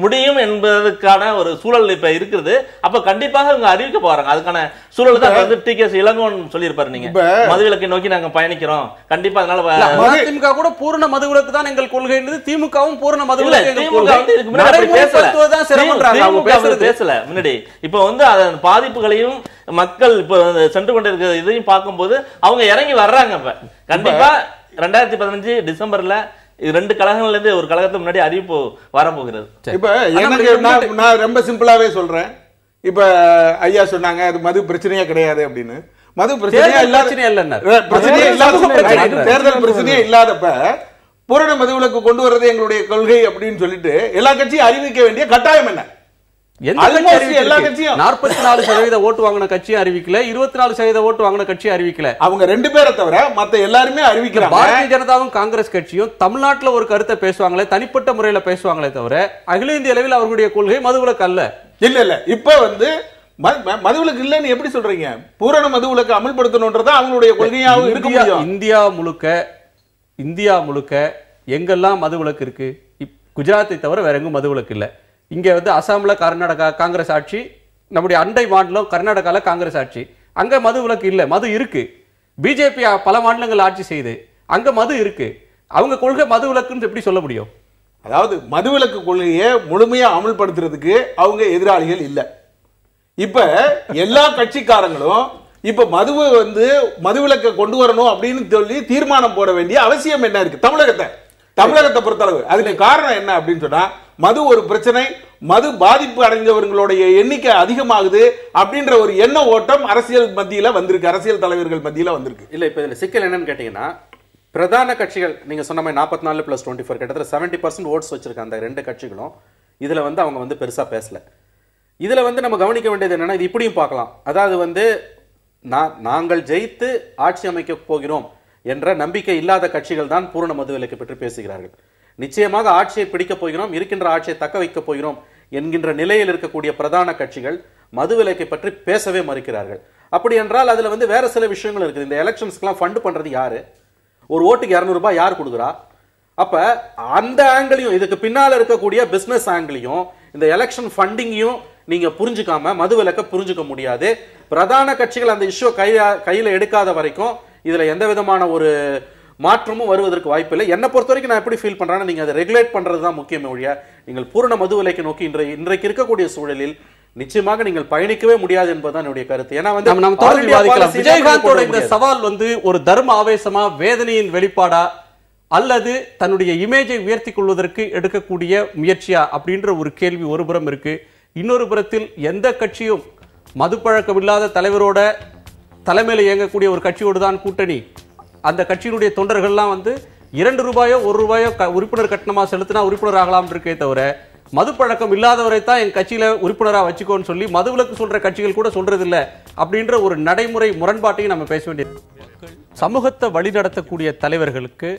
முடியும் என்பதற்கான ஒரு சூழல் இப்ப இருக்குது. அப்ப கண்டிப்பாக இவங்க அறிவிக்க போறாங்க. அதுக்கான சூழல் தான் வந்து டி.கே.எஸ். இளங்கோவன் சொல்லியிருப்பாரு, நீங்க மதுவிலக்கை நோக்கி நாங்க பயணிக்கிறோம் கண்டிப்பா. அதனால அதிமுக கூட பூரண மதுவிலக்கு தான் எங்கள் கொள்கை, திமுகவும் பூரண மதுவிலக்கு பேசல முன்னாடி. இப்ப வந்து அதன் பாதிப்புகளையும் மக்கள் இப்ப சென்று கொண்டிருக்கிற இதையும் பார்க்கும்போது அவங்க இறங்கி வர்றாங்க. இப்ப கண்டிப்பா 2015 டிசம்பர்ல ரெண்டு கழகங்கள்ல இருந்து ஒரு கழகத்துக்கு முன்னாடி அறிவிப்பு வரப்போகிறது. இப்ப எனக்கு நான் ரொம்ப சிம்பிளாவே சொல்றேன். இப்ப ஐயா சொன்னாங்க அது மது பிரச்சனையே கிடையாது அப்படின்னு. மது பிரச்சனையே இல்லாத தேர்தல் பிரச்சனையே இல்லாதப்ப பூரண மதுவிலக்கு கொண்டு வர்றது எங்களுடைய கொள்கை அப்படின்னு சொல்லிட்டு எல்லா கட்சியும் அறிவிக்க வேண்டிய கட்டாயம் என்ன? 44% ஓட்டு வாங்கின கட்சியும் அறிவிக்கல, 24% ஓட்டு வாங்கின கட்சியும் அறிவிக்கல. அவங்க 2 பேரை தவிர மத்த எல்லாருமே அறிவிக்கிறாங்க. பாரதிய ஜனதாவும் காங்கிரஸ் கட்சியும் தமிழ்நாட்டில் ஒரு கருத்தை பேசுவாங்களே, தனிப்பட்ட முறையில பேசுவாங்களே தவிர அகில இந்திய அளவில் அவர்களுடைய கொள்கை மதுவிலக்கு அல்ல. இல்ல இப்ப வந்து மதுவிலக்கு இல்லன்னு எப்படி சொல்றீங்க? பூரண மதுவிலக்கு அமல்படுத்தணும்ன்றதா அவங்களுடைய கொள்கையாகவும் இருக்க முடியும். இந்தியா முழுக்க எங்கெல்லாம் மதுவிலக்கு இருக்கு? குஜராத்தை தவிர வேற எங்கும் மதுவிலக்கு இல்ல. இங்க வந்து அசாம்ல கர்நாடகா காங்கிரஸ் ஆட்சி, நம்முடைய அண்டை மாநிலம் கர்நாடகால காங்கிரஸ் ஆட்சி, அங்க மது விலக்கு இல்ல, மது இருக்கு. பிஜேபி பல மாநிலங்கள் ஆட்சி செய்து அங்க மது இருக்கு. அவங்க கொள்கை மது விலக்குன்னு எப்படி சொல்ல முடியும்? அதாவது மதுவிலக்கு கொள்கையை முழுமையா அமல்படுத்துறதுக்கு அவங்க எதிராளிகள் இல்ல. இப்ப எல்லா கட்சிக்காரங்களும் இப்ப மதுவை வந்து மதுவிலக்கை கொண்டு வரணும் அப்படின்னு சொல்லி தீர்மானம் போட வேண்டிய அவசியம் என்ன இருக்கு? தமிழகத்தை பொறுத்தளவு அதுக்கு காரணம் என்ன அப்படின்னு சொன்னா, மது ஒரு பிரச்சனை, மது பாதிப்பு அடைந்தவர்களுடைய எண்ணிக்கை அதிகமாகுது அப்படின்ற ஒரு எண்ண ஓட்டம் அரசியல் மத்தியில வந்திருக்கு, அரசியல் தலைவர்கள் மத்தியில வந்திருக்கு. இல்ல இப்ப இதுல சிக்கல் என்னன்னு கேட்டீங்கன்னா, பிரதான கட்சிகள் நீங்க சொன்ன மாதிரி 44 + 24 கிட்டத்தட்ட 70% ஓட்ஸ் வச்சிருக்க அந்த 2 கட்சிகளும் இதுல வந்து அவங்க வந்து பெருசா பேசல. இதுல வந்து நம்ம கவனிக்க வேண்டியது என்னன்னா, இது இப்படியும் பார்க்கலாம். அதாவது வந்து நாங்கள் ஜெயித்து ஆட்சி அமைக்க போகிறோம் என்ற நம்பிக்கை இல்லாத கட்சிகள் தான் பூரண மதுவிலக்கை பற்றி பேசுகிறார்கள். நிச்சயமாக ஆட்சியை பிடிக்க போகிறோம், இருக்கின்ற ஆட்சியை தக்க வைக்க போகிறோம் என்கின்ற நிலையில் இருக்கக்கூடிய பிரதான கட்சிகள் மதுவிலக்கை பற்றி பேசவே மறுக்கிறார்கள். அப்படி என்றால் அதுல வந்து வேற சில விஷயங்கள் இருக்குது. இந்த எலெக்ஷன்ஸ்க்குலாம் ஃபண்ட் பண்றது யாரு? ஒரு ஓட்டுக்கு 200 ரூபாய் யார் கொடுக்குறா? அப்ப அந்த ஆங்கிளையும் இதுக்கு பின்னால இருக்கக்கூடிய பிசினஸ் ஆங்கிளையும் இந்த எலெக்ஷன் ஃபண்டிங்கையும் நீங்க புரிஞ்சுக்காம மதுவிலக்கை புரிஞ்சுக்க முடியாது. பிரதான கட்சிகள் அந்த இஷ்யூ கையில எடுக்காத வரைக்கும் இதுல எந்த விதமான ஒரு மாற்றமும் வருவதற்கு வாய்ப்பு இல்லை. என்ன பொறுத்த வரைக்கும் நான் எப்படி ஃபீல் பண்றேன்னா, நீங்க அதை ரெகுலேட் பண்றதுதான் முக்கியமே ஒழிய நீங்கள் பூரண மதுவிலக்கை நோக்கி இன்றைக்கு இருக்கக்கூடிய சூழலில் நிச்சயமாக நீங்கள் பயணிக்கவே முடியாது என்பதுதான் என்னுடைய கருத்து. ஏன்னா வந்து விஜயகாந்தோட இந்த சவால் வந்து ஒரு தர்ம ஆவேசமா, வேதனையின் வெளிப்பாடா, அல்லது தன்னுடைய இமேஜை உயர்த்தி கொள்வதற்கு எடுக்கக்கூடிய முயற்சியா அப்படின்ற ஒரு கேள்வி ஒரு புறம் இருக்கு. இன்னொரு புறத்தில் எந்த கட்சியும் மதுப்பழக்கம் இல்லாத தலைவரோட தலைமையில் இயங்கக்கூடிய ஒரு கட்சியோடு தான் கூட்டணி. அந்த கட்சியினுடைய தொண்டர்கள்லாம் வந்து 2 ரூபாயோ 1 ரூபாயோ உறுப்பினர் கட்டணமா செலுத்தினா உறுப்பினர் ஆகலாம் இருக்கே தவிர மதுப்பழக்கம் இல்லாதவரை தான் என் கட்சியில உறுப்பினராக வச்சுக்கோன்னு சொல்லி மதுவிலக்கு சொல்ற கட்சிகள் கூட சொல்றது இல்லை அப்படின்ற ஒரு நடைமுறை முரண்பாட்டையும் நம்ம பேச வேண்டியது. சமூகத்தை வழிநடத்தக்கூடிய தலைவர்களுக்கு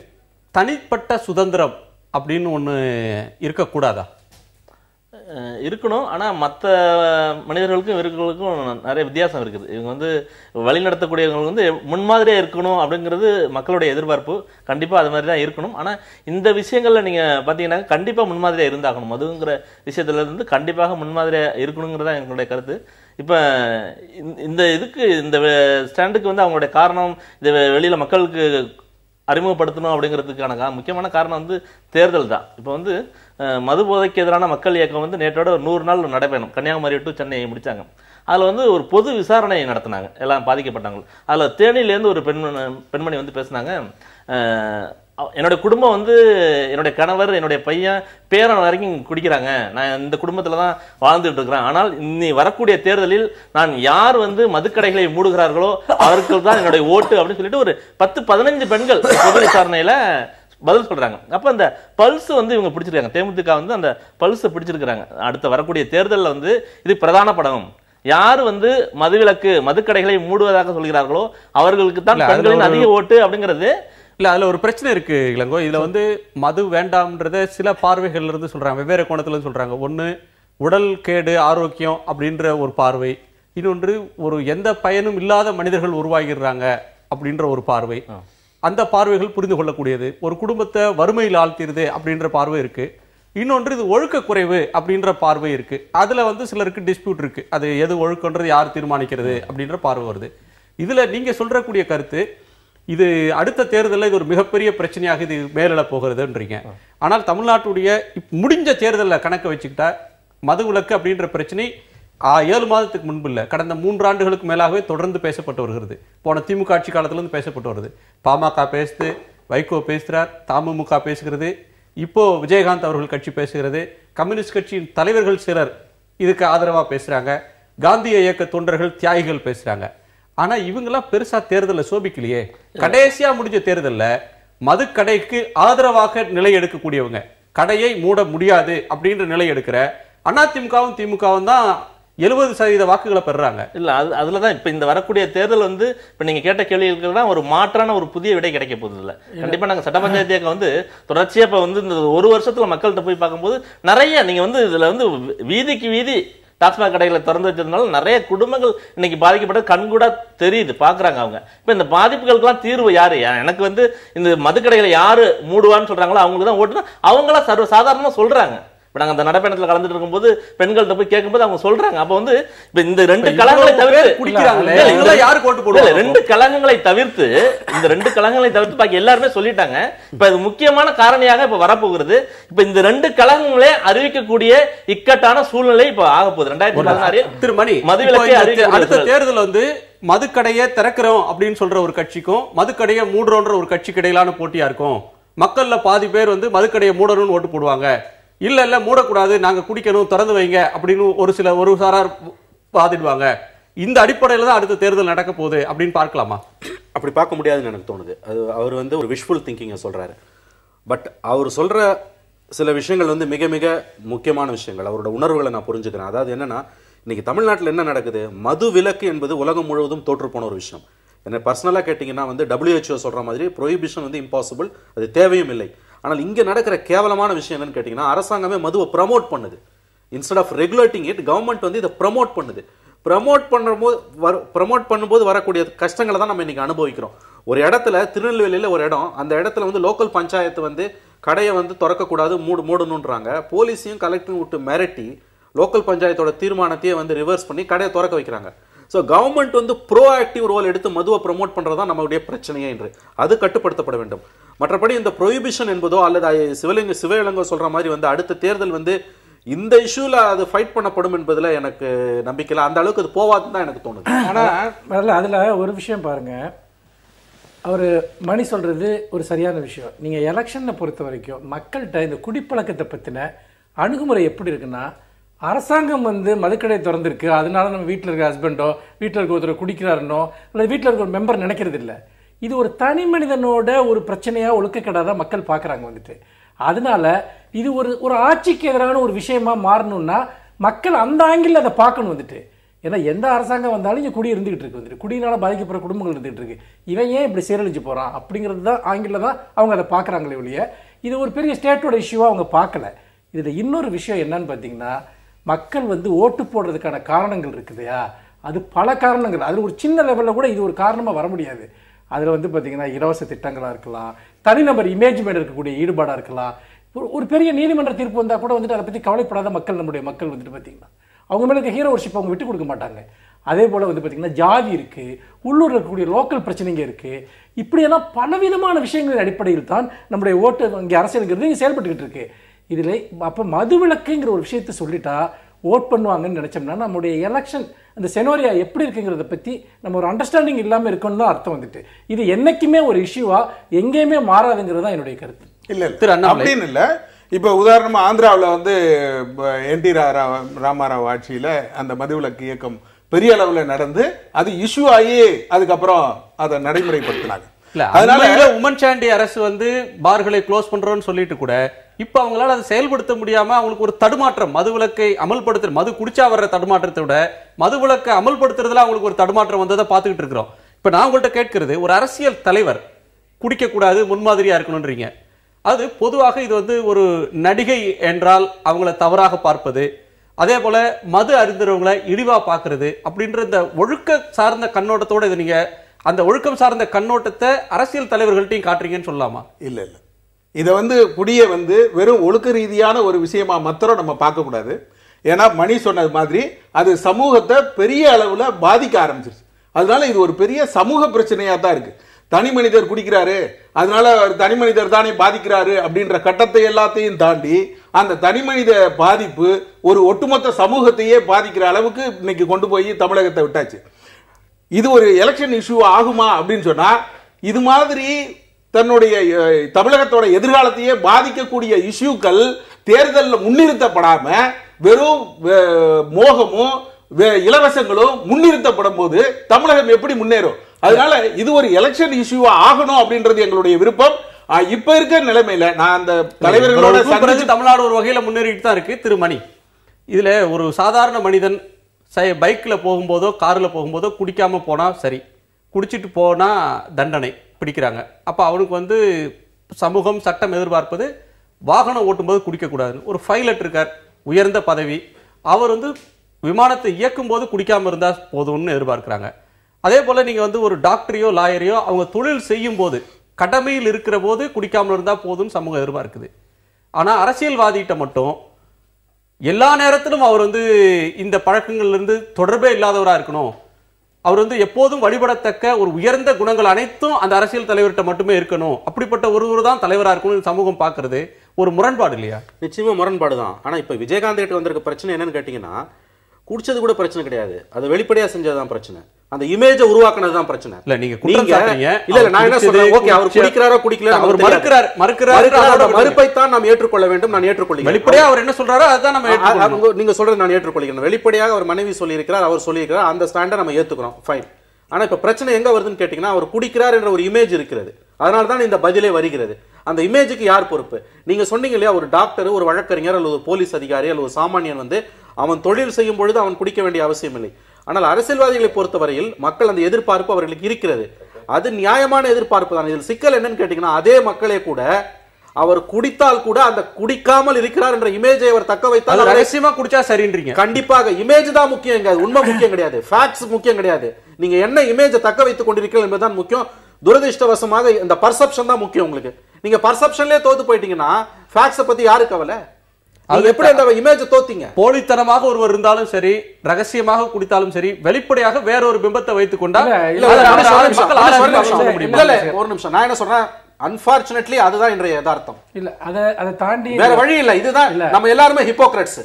தனிப்பட்ட சுதந்திரம் அப்படின்னு ஒன்று இருக்கக்கூடாதா? இருக்கணும். ஆனால் மற்ற மனிதர்களுக்கும் இவர்களுக்கும் நிறைய வித்தியாசம் இருக்குது. இவங்க வந்து வழிநடத்தக்கூடியவங்க வந்து முன்மாதிரியாக இருக்கணும் அப்படிங்கிறது மக்களுடைய எதிர்பார்ப்பு. கண்டிப்பாக அது மாதிரி தான் இருக்கணும். ஆனால் இந்த விஷயங்களில் நீங்கள் பார்த்தீங்கன்னா கண்டிப்பாக முன்மாதிரியாக இருந்தாகணும். மதுங்கிற விஷயத்துல இருந்து கண்டிப்பாக முன்மாதிரியாக இருக்கணுங்கிறதா எங்களுடைய கருத்து. இப்போ இந்த ஸ்டாண்டுக்கு வந்து அவங்களுடைய காரணம் இதை வெளியில் மக்களுக்கு அறிமுகப்படுத்தணும் அப்படிங்கிறதுக்கான முக்கியமான காரணம் வந்து தேர்தல் தான். இப்போ வந்து மது போதைக்கு எதிரான மக்கள் இயக்கம் வந்து நேற்றோட ஒரு 100 நாள் நடைபயணம் கன்னியாகுமரி டு சென்னை முடிச்சாங்க. அதில் வந்து ஒரு பொது விசாரணை நடத்தினாங்க எல்லாம் பாதிக்கப்பட்டவங்க. அதில் தேனியிலேருந்து ஒரு பெண்மணி வந்து பேசினாங்க. என்னோட குடும்பம் வந்து என்னுடைய கணவர் என்னுடைய பையன் பேரன் வரைக்கும் குடிக்கிறாங்க. நான் இந்த குடும்பத்தில் தான் வாழ்ந்துட்டு இருக்கிறேன். ஆனால் இன்னி வரக்கூடிய தேர்தலில் நான் யார் வந்து மதுக்கடைகளை மூடுகிறார்களோ அவர்கள் தான் என்னுடைய ஓட்டு அப்படின்னு சொல்லிட்டு ஒரு 10-15 பெண்கள் பொது விசாரணையில பதில் சொல்றாங்க. அப்ப அந்த பல்ஸ் வந்து இவங்க பிடிச்சிருக்காங்க. தேமுதிக வந்து அந்த பல்ஸை பிடிச்சிருக்கிறாங்க. அடுத்த வரக்கூடிய தேர்தலில் வந்து இது பிரதான படம். யார் வந்து மதுவிலக்கு மதுக்கடைகளை மூடுவதாக சொல்கிறார்களோ அவர்களுக்கு தான் பெண்களின் அதிக ஓட்டு அப்படிங்கிறது. இல்ல அதுல ஒரு பிரச்சனை இருக்கு இளங்கோ. இதுல வந்து மது வேண்டாம்ன்றத சில பார்வைகள்ல இருந்து சொல்றாங்க, வெவ்வேறு கோணத்துல சொல்றாங்க. ஒண்ணு உடல் கேடு ஆரோக்கியம் அப்படின்ற ஒரு பார்வை, இன்னொன்று ஒரு எந்த பயனும் இல்லாத மனிதர்கள் உருவாகிடுறாங்க அப்படின்ற ஒரு பார்வை. அந்த பார்வைகள் புரிந்து கொள்ளக்கூடியது. ஒரு குடும்பத்தை வறுமையில் ஆழ்த்திடுது அப்படின்ற பார்வை இருக்கு. இன்னொன்று இது ஒழுக்க குறைவு அப்படின்ற பார்வை இருக்கு. அதுல வந்து சிலருக்கு டிஸ்பியூட் இருக்கு. அது எது ஒழுக்கன்றது யார் தீர்மானிக்கிறது அப்படின்ற பார்வை வருது. இதுல நீங்க சொல்றக்கூடிய கருத்து இது அடுத்த தேர்தலில் இது ஒரு மிகப்பெரிய பிரச்சனையாக இது மேலிட போகிறதுன்றீங்க. ஆனால் தமிழ்நாட்டுடைய முடிஞ்ச தேர்தலில் கணக்கு வச்சுக்கிட்டா மதுவிலக்கு அப்படின்ற பிரச்சனை 7 மாதத்துக்கு முன்பு இல்லை, கடந்த 3 ஆண்டுகளுக்கு மேலாகவே தொடர்ந்து பேசப்பட்டு வருகிறது. போன திமுக ஆட்சி காலத்திலிருந்து பேசப்பட்டு வருது. பாமக பேசுது, வைகோ பேசுகிறார், தமுமுக பேசுகிறது, இப்போ விஜயகாந்த் அவர்கள் கட்சி பேசுகிறது, கம்யூனிஸ்ட் கட்சியின் தலைவர்கள் சிலர் இதுக்கு ஆதரவாக பேசுறாங்க, காந்திய இயக்க தொண்டர்கள் தியாகிகள் பேசுறாங்க. ஆனா இவங்கெல்லாம் பெருசா தேர்தலில் சோபிக்கலையே. கடைசியா முடிஞ்ச தேர்தலில் மதுக்கடைக்கு ஆதரவாக நிலை எடுக்கக்கூடியவங்க, கடையை மூட முடியாது அப்படின்ற நிலை எடுக்கிற அதிமுகவும் திமுகவும் தான் 70% வாக்குகளை பெறாங்க. இல்ல அதுலதான் இப்ப இந்த வரக்கூடிய தேர்தல் வந்து இப்ப நீங்க கேட்ட கேள்விகளுக்கு தான் ஒரு மாற்றான ஒரு புதிய விடை கிடைக்க போகுது. இல்ல கண்டிப்பா நாங்க சட்ட பஞ்சாயத்து இயக்கம் வந்து தொடர்ச்சியா இப்ப வந்து இந்த 1 வருஷத்துல மக்கள்கிட்ட போய் பார்க்கும்போது நிறைய நீங்க வந்து இதுல வந்து வீதிக்கு வீதி டாஸ்மாக் கடைகளை திறந்து வச்சதுனால நிறைய குடும்பங்கள் இன்னைக்கு பாதிக்கப்பட்ட கண்கூடா தெரியுது, பாக்குறாங்க அவங்க. இப்ப இந்த பாதிப்புகளுக்கெல்லாம் தீர்வு யாரு? எனக்கு வந்து இந்த மதுக்கடைகளை யாரு மூடுவான்னு சொல்றாங்களோ அவங்களுக்கு தான் ஓட்டுனா அவங்களா சாதாரணமா சொல்றாங்க. இப்ப நாங்க அந்த நடைப்பயணத்துல கலந்துட்டு இருக்கும்போது பெண்கள்கிட்ட போய் கேட்கும்போது அவங்க சொல்றாங்க. அப்ப வந்து இப்ப இந்த 2 கலகங்களை தவிர்த்து குடிக்கிறாங்களே யாருக்கு ஓட்டு போடுவாங்க? 2 கலகங்களை தவிர்த்து இந்த 2 கலகங்களை தவிர்த்து பாக்கி எல்லாருமே சொல்லிட்டாங்க. இப்ப இது முக்கியமான காரணியாக இப்ப வரப்போகிறது. இப்ப இந்த 2 கலகங்களே அறிவிக்கக்கூடிய இக்கட்டான சூழ்நிலை இப்ப ஆக போகுது. 2016 திருமணி மதுவிலக்கை அடுத்த தேர்தல் வந்து மதுக்கடையை திறக்கிறோம் அப்படின்னு சொல்ற ஒரு கட்சிக்கும் மதுக்கடையை மூடுறோன்ற ஒரு கட்சிக்கு இடையிலான போட்டியா இருக்கும். மக்கள்ல பாதி பேர் வந்து மதுக்கடையை மூடணும்னு ஓட்டு போடுவாங்க. இல்ல மூடக்கூடாது, நாங்க குடிக்கணும், திறந்து வைங்க அப்படின்னு ஒரு சாரார் வாதிடுவாங்க. இந்த அடிப்படையில் தான் அடுத்த தேர்தல் நடக்க போகுது அப்படின்னு பார்க்கலாமா? அப்படி பார்க்க முடியாதுன்னு எனக்கு தோணுது. அது அவர் வந்து ஒரு விஷுவல் திங்கிங்கை சொல்றாரு. பட் அவர் சொல்ற சில விஷயங்கள் வந்து மிக மிக முக்கியமான விஷயங்கள். அவரோட உணர்வுகளை நான் புரிஞ்சுக்கிறேன். அதாவது என்னன்னா, இன்னைக்கு தமிழ்நாட்டில் என்ன நடக்குது, மது விலக்கு என்பது உலகம் முழுவதும் தோற்று போன ஒரு விஷயம். என்ன பர்சனலாக கேட்டிங்கன்னா வந்து WHO சொல்ற மாதிரி ப்ரொஹிபிஷன் வந்து இம்பாசிபிள், அது தேவையும் இல்லை. ஆனால் இங்கே நடக்கிற கேவலமான விஷயம் என்னன்னு கேட்டிங்கன்னா, அரசாங்கமே மதுவை ப்ரமோட் பண்ணுது. Instead of regulating it, government வந்து இதை ப்ரமோட் பண்ணுது. ப்ரமோட் பண்ணும்போது வரக்கூடிய கஷ்டங்களை தான் நம்ம இன்னைக்கு அனுபவிக்கிறோம். ஒரு இடத்துல திருநெல்வேலியில் ஒரு இடம், அந்த இடத்துல வந்து லோக்கல் பஞ்சாயத்து வந்து கடையை வந்து திறக்கக்கூடாது, மூடணுன்றாங்க. போலீஸையும் கலெக்டரையும் விட்டு மிரட்டி லோக்கல் பஞ்சாயத்தோட தீர்மானத்தையே வந்து ரிவர்ஸ் பண்ணி கடையை திறக்க வைக்கிறாங்க. ஸோ கவர்மெண்ட் வந்து ப்ரோஆக்டிவ் ரோல் எடுத்து மதுவை ப்ரமோட் பண்ணுறது தான் நம்மளுடைய பிரச்சனையே என்று அது கட்டுப்படுத்தப்பட வேண்டும். மற்றபடி இந்த ப்ரொஹிபிஷன் என்பதோ அல்லது சிவலிங்கம் சொல்ற மாதிரி வந்து அடுத்த தேர்தல் வந்து இந்த இஷ்யூல அது ஃபைட் பண்ணப்படும் என்பதுல எனக்கு நம்பிக்கை இல்லை. அந்த அளவுக்கு அது போவாதுன்னு தான் எனக்கு தோணுது. ஆனால் அதில் ஒரு விஷயம் பாருங்க, அவர் மணி சொல்கிறது ஒரு சரியான விஷயம். நீங்கள் எலெக்ஷனை பொறுத்த வரைக்கும் மக்கள்கிட்ட இந்த குடிப்பழக்கத்தை பற்றின அணுகுமுறை எப்படி இருக்குன்னா, அரசாங்கம் மதுக்கடை திறந்துருக்கு, அதனால நம்ம வீட்டில் இருக்க ஹஸ்பண்டோ வீட்டில் இருக்க ஒருத்தர் குடிக்கிறாருனோ அல்லது வீட்டில் இருக்க ஒரு மெம்பர் நினைக்கிறது இல்லை. இது ஒரு தனி மனிதனோட ஒரு பிரச்சனையாக ஒழுக்கக்கடாக தான் மக்கள் பார்க்குறாங்க. அதனால இது ஒரு ஆட்சிக்கு எதிரான ஒரு விஷயமா மாறணும்னா மக்கள் அந்த ஆங்கிள் அதை பார்க்கணும். ஏன்னா எந்த அரசாங்கம் வந்தாலும் இங்கே குடி இருந்துகிட்டு இருக்கு, குடியினால பாதிக்கப்படுற குடும்பங்கள் இருந்துகிட்டு இருக்கு. இவன் ஏன் இப்படி சீரழிஞ்சு போகிறான் அப்படிங்கிறது தான் ஆங்கிளில் தான் அவங்க அதை பார்க்குறாங்களே ஒழிய இது ஒரு பெரிய ஸ்டேட்டோட இஷ்யூவாக அவங்க பார்க்கல. இதில் இன்னொரு விஷயம் என்னன்னு பார்த்தீங்கன்னா, மக்கள் ஓட்டு போடுறதுக்கான காரணங்கள் இருக்குதையா, அது பல காரணங்கள். அதில் ஒரு சின்ன லெவலில் கூட இது ஒரு காரணமாக வர முடியாது. அதில் பார்த்தீங்கன்னா இலவச திட்டங்களாக இருக்கலாம், தனிநபர் இமேஜ் மேலே இருக்கக்கூடிய ஈடுபாடாக இருக்கலாம். ஒரு பெரிய நீதிமன்ற தீர்ப்பு வந்தால் கூட அதை பற்றி கவலைப்படாத மக்கள், நம்முடைய மக்கள் பார்த்தீங்கன்னா அவங்க மேலே இருக்க ஹீரோ ஒர்ஷிப் அவங்க விட்டு கொடுக்க மாட்டாங்க. அதே போல் பார்த்தீங்கன்னா ஜாதி இருக்குது, உள்ளூரில் இருக்கக்கூடிய லோக்கல் பிரச்சனைங்க இருக்குது. இப்படியெல்லாம் பலவிதமான விஷயங்களின் அடிப்படையில் தான் நம்முடைய ஓட்டு இங்கே அரசியலுங்கிறது இங்கே செயல்பட்டுக்கிட்டு இருக்கு. இதில் அப்போ மதுவிலக்குங்கிற ஒரு விஷயத்தை சொல்லிட்டா ஓட் பண்ணுவாங்கன்னு நினச்சோம்னா நம்முடைய எலெக்ஷன் அந்த செனோரியா எப்படி இருக்குங்கிறத பற்றி நம்ம ஒரு அண்டர்ஸ்டாண்டிங் இல்லாமல் இருக்குன்னு தான் அர்த்தம். இது என்னைக்குமே ஒரு இஷ்யூவா எங்கேயுமே மாறாதுங்கிறது தான் என்னுடைய கருத்து. இல்லை அப்படின்னு இல்லை. இப்போ உதாரணமா ஆந்திராவில் என்டி ராமாராவ் ஆட்சியில் அந்த மதுவிலக்கு இயக்கம் பெரிய அளவில் நடந்து அது இஷ்யூ ஆகி அதுக்கப்புறம் அதை நடைமுறைப்படுத்தினாங்க. அதனால உமன் சாண்டி அரசு பார்களை க்ளோஸ் பண்றோம்னு சொல்லிட்டு கூட இப்ப அவங்களால அதை செயல்படுத்த முடியாம அவங்களுக்கு ஒரு தடுமாற்றம், மதுவிலக்கை அமல்படுத்துற மது குடிச்சா வர்ற தடுமாற்றத்தை விட மதுவிலக்கை அமல்படுத்துறதுல அவங்களுக்கு ஒரு தடுமாற்றம் வந்ததை பார்த்துக்கிட்டு இருக்கிறோம். இப்ப நான் உங்கள்கிட்ட கேட்கிறது, ஒரு அரசியல் தலைவர் குடிக்க கூடாது முன்மாதிரியா இருக்கணும்ன்றீங்க. அது பொதுவாக இது ஒரு நடிகை என்றால் அவங்கள தவறாக பார்ப்பது, அதே போல மது அருந்துறவங்களை இழிவா பார்க்கறது அப்படின்ற இந்த ஒழுக்க சார்ந்த கண்ணோட்டத்தோட இது நீங்க அந்த ஒழுக்கம் சார்ந்த கண்ணோட்டத்தை அரசியல் தலைவர்கள்ட்டையும் காட்டுறீங்கன்னு சொல்லலாமா? இல்ல இல்ல, இதை குடிய வெறும் ஒழுக்க ரீதியான ஒரு விஷயமா மாத்திரம் நம்ம பார்க்க கூடாது. ஏன்னா மணி சொன்னது மாதிரி அது சமூகத்தை பெரிய அளவுல பாதிக்க ஆரம்பிச்சிருச்சு. அதனால இது ஒரு பெரிய சமூக பிரச்சனையா தான் இருக்கு. தனி மனிதர் குடிக்கிறாரு, அதனால தனி மனிதர் தானே பாதிக்கிறாரு அப்படின்ற கட்டத்தை எல்லாத்தையும் தாண்டி அந்த தனி மனித பாதிப்பு ஒரு ஒட்டுமொத்த சமூகத்தையே பாதிக்கிற அளவுக்கு இன்னைக்கு கொண்டு போய் தமிழகத்தை விட்டாச்சு. இது ஒரு எலெக்ஷன் இஷ்யூ ஆகுமா அப்படின்னு சொன்னா, இது மாதிரி தன்னுடைய தமிழகத்தோட எதிர்காலத்தையே பாதிக்கக்கூடிய இஷ்யூக்கள் தேர்தலில் முன்னிறுத்தப்படாம வெறும் மோகமும் இலவசங்களும் முன்னிறுத்தப்படும் போது தமிழகம் எப்படி முன்னேறும்? அதனால இது ஒரு எலெக்ஷன் இஷ்யூவா ஆகணும் அப்படின்றது எங்களுடைய விருப்பம். இப்ப இருக்க நிலைமையில நான் அந்த தலைவர்களோட தமிழ்நாடு ஒரு வகையில முன்னேறிட்டு தான் இருக்கு. திரு மணி, இதுல ஒரு சாதாரண மனிதன் பைக்ல போகும்போதோ கார்ல போகும்போதோ குடிக்காம போனா சரி, குடிச்சிட்டு போனா தண்டனை பிடிக்கிறாங்க. அப்ப அவனுக்கு சமூகம் சட்டம் எதிர்பார்ப்பது வாகனம் ஓட்டும்போது குடிக்க கூடாதுன்னு. ஒரு பைலட் இருக்கார், உயர்ந்த பதவி, அவர் விமானத்தை இயக்கும் போது குடிக்காம இருந்தா போதும்னு எதிர்பார்க்கிறாங்க. அதே போல நீங்க ஒரு டாக்டரையோ லாயரையோ அவங்க தொழில் செய்யும் போது கடமையில் இருக்கிற போது குடிக்காமல் இருந்தா போதும்னு சமூகம் எதிர்பார்க்குது. ஆனா அரசியல்வாதிகிட்ட மட்டும் எல்லா நேரத்திலும் அவர் இந்த பழக்கங்கள்ல இருந்து தொடர்பே இல்லாதவரா இருக்கணும், அவர் எப்போதும் வழிபடத்தக்க ஒரு உயர்ந்த குணங்கள் அனைத்தும் அந்த அரசியல் தலைவர்கிட்ட மட்டுமே இருக்கணும், அப்படிப்பட்ட ஒருவர் தான் தலைவரா இருக்கணும் சமூகம் பார்க்கறது ஒரு முரண்பாடு இல்லையா? நிச்சயமா முரண்பாடு தான். ஆனா இப்ப விஜயகாந்த் கிட்ட வந்திருக்க பிரச்சனை என்னன்னு கேட்டீங்கன்னா, குடிச்சது கூட பிரச்சனை கிடையாது, அது வெளிப்படையா செஞ்சதுதான் பிரச்சனை, அந்த இமேஜ உருவாக்குனதுதான் பிரச்சனை. இல்ல நீங்க குற்றம் சாட்டுறீங்க. இல்ல நான் என்ன சொல்றேன், ஓகே அவர் குடிக்கிறாரோ குடிக்கல அவர் மறுக்கிறார், மறுப்பை தான் நாம் ஏற்றுக்கொள்ள வேண்டும். நான் ஏற்றுக்கொள்கிறேன். வெளிப்படையா அவர் என்ன சொல்றாரோ அதான் நம்ம ஏற்றுக்கொள்ளணும். நீங்க சொல்றது நான் ஏற்றுக்கொள்கிறேன். வெளிப்படையாக அவர் மனைவி சொல்லி இருக்கிறார், அவர் சொல்லி இருக்கிறார், அந்த ஸ்டாண்டை நம்ம ஏத்துக்கிறோம், ஃபைன். ஆனா இப்ப பிரச்சனை எங்க வருதுன்னு கேட்டீங்கன்னா, அவர் குடிக்கிறார் என்ற ஒரு இமேஜ் இருக்கிறது, அதனால தான் இந்த பதிலே வருகிறது. அந்த இமேஜுக்கு யார் பொறுப்பு? நீங்க சொன்னீங்க இல்லையா, ஒரு டாக்டர், ஒரு வழக்கறிஞர் அல்லது ஒரு போலீஸ் அதிகாரி அல்லது ஒரு சாமானியன் அவன் தொழில் செய்யும் பொழுது அவன் குடிக்க வேண்டிய அவசியம் இல்லை. ஆனால் அரசியல்வாதிகளை பொறுத்தவரையில் மக்கள் அந்த எதிர்பார்ப்பு அவர்களுக்கு இருக்கிறது, அது நியாயமான எதிர்பார்ப்பு தான். இதில் சிக்கல் என்னன்னு கேட்டீங்கன்னா, அதே மக்களே கூட அவர் குடித்தால் கூட அந்த குடிக்காமல் இருக்கிறார் என்ற இமேஜை அவர் தக்க வைத்தால் ரகசியமா குடிச்சா சரின்றீங்க. கண்டிப்பாக இமேஜ் தான் முக்கியம், உண்மை முக்கியம் கிடையாது, ஃபேக்ட்ஸ் முக்கியம் கிடையாது. நீங்க என்ன இமேஜை தக்க வைத்துக் கொண்டிருக்கிறீர்கள் என்பதுதான் முக்கியம். துரதிர்ஷ்டவசமாக இந்த பர்செப்ஷன் தான் முக்கியம். உங்களுக்கு நீங்க பர்செப்ஷன்லயே தோத்து போயிட்டீங்கன்னா ஃபேக்ட்ஸை பத்தி யாரு கவலை? அது எப்படி அந்த இமேஜ் தோத்தீங்க? போலித்தனமாக ஒருவர் இருந்தாலும் சரி, ரகசியமாக குடித்தாலும் சரி, வெளிப்படையாக வேற ஒரு பிம்பத்தை வைத்துக் கொண்டா ஒரு நிமிஷம் நான் என்ன சொல்றேன், அன்பார்ச்சுனேட்லி அதுதான் இன்றைய யதார்த்தம். இல்ல அதை தாண்டி வேற வழி இல்ல, இதுதான் நம்ம எல்லாருமே ஹிப்போக்ரட்ஸ்.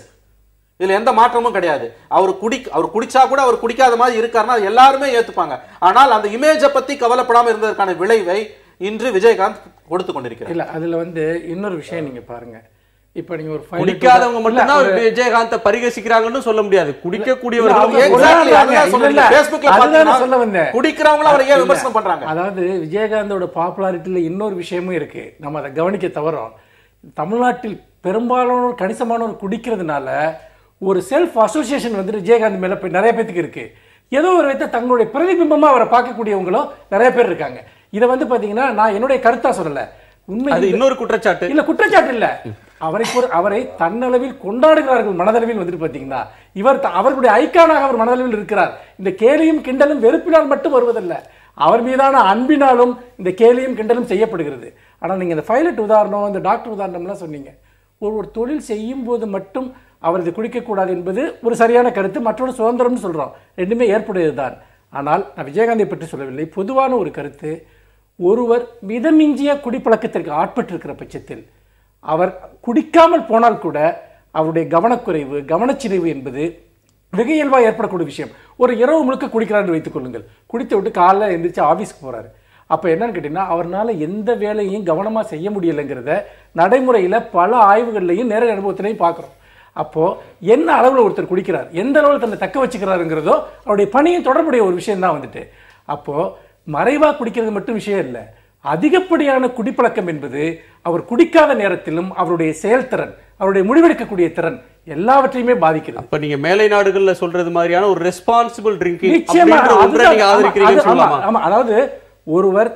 இதுல எந்த மாற்றமும் கிடையாது. அவர் குடிச்சா கூட அவர் குடிக்காத மாதிரி இருக்காருன்னா எல்லாருமே ஏத்துப்பாங்க. ஆனால் அந்த இமேஜை பத்தி கவலைப்படாம இருந்ததற்கான விளைவை இன்று விஜயகாந்த் கொடுத்து கொண்டிருக்கிறார். இல்ல அதுல இன்னொரு விஷயம் நீங்க பாருங்க. இப்ப நீங்க ஒரு குடிக்காதவங்க மட்டும்தான் விஜயகாந்த பரிகசிக்கிறாங்கன்னு சொல்ல முடியாது. குடிக்கக்கூடியவர்கள் குடிக்கிறவங்களும் அவரை ஏன் விமர்சனம் பண்றாங்க? அதாவது விஜயகாந்தோட பாப்புலாரிட்டியில இன்னொரு விஷயமும் இருக்கு, நம்ம அதை கவனிக்க தவறோம். தமிழ்நாட்டில் பெரும்பாலான கணிசமானவர் குடிக்கிறதுனால ஒரு செல்ஃப் அசோசியேஷன் விஜயகாந்த் மேல நிறைய பேருக்கு இருக்கு. ஏதோ ஒரு விதத்தை தங்களுடைய பிரதிபிம்பமா அவரை பார்க்கக்கூடியவங்களும் நிறைய பேர் இருக்காங்க. இதை பாத்தீங்கன்னா நான் என்னுடைய கருத்தா சொல்லல, உண்மை இன்னொரு குற்றச்சாட்டு இல்ல, குற்றச்சாட்டு இல்ல, அவரை தன்னளவில் கொண்டாடுகிறார்கள் மனதளவில் பாத்தீங்கன்னா அவர்களுடைய ஐக்கானாக அவர் மனதளவில் இருக்கிறார். இந்த கேலியும் கிண்டலும் வெறுப்பினால் மட்டும் வருவதல்ல, அவர் மீதான அன்பினாலும் இந்த கேலியும் கிண்டலும் செய்யப்படுகிறது. ஆனால் நீங்க இந்த பைலட் உதாரணம், இந்த டாக்டர் உதாரணம்லாம் சொன்னீங்க. ஒரு தொழில் செய்யும் போது மட்டும் அவர் இது குடிக்கக்கூடாது என்பது ஒரு சரியான கருத்து, மற்றொரு சுதந்திரம்னு சொல்றோம், ரெண்டுமே ஏற்புடையதுதான். ஆனால் நான் விஜயகாந்தை பற்றி சொல்லவில்லை, பொதுவான ஒரு கருத்து. ஒருவர் மிதமிஞ்சிய குடிப்பழக்கத்திற்கு ஆட்பட்டிருக்கிற பட்சத்தில் அவர் குடிக்காமல் போனால் கூட அவருடைய கவனக்குறைவு, கவனச்சிதைவு என்பது வெகு இயல்பாக ஏற்படக்கூடிய விஷயம். ஒரு இரவு முழுக்க குடிக்கிறான்னு வைத்துக் கொள்ளுங்கள், குடித்து விட்டு காலைல எந்திரிச்சு ஆஃபீஸ்க்கு போறாரு. அப்போ என்னன்னு கேட்டீங்கன்னா அவரால் எந்த வேலையும் கவனமாக செய்ய முடியலைங்கிறத நடைமுறையில் பல ஆய்வுகள்லையும் நேரடி அனுபவத்திலையும் பார்க்குறோம். அப்போ என்ன அளவில் ஒருத்தர் குடிக்கிறார், எந்த அளவில் தன்னை தக்க வச்சுக்கிறாருங்கிறதோ அவருடைய பணியும் தொடர்புடைய ஒரு விஷயம் தான் அப்போ மறைவாக குடிக்கிறது மட்டும் விஷயம் இல்லை, அதிகப்படியான குடிப்பழக்கம் என்பது அவர் குடிக்காத நேரத்திலும் அவருடைய செயல்திறன், அவருடைய முடிவெடுக்கக்கூடிய திறன் எல்லாவற்றையுமே பாதிக்கிறது. அப்ப நீங்க மேலை நாடுகள்ல சொல்றது மாதிரியான ஒரு ரெஸ்பான்சிபிள் ட்ரிங்கிங் ஆமா, அதாவது ஒருவர்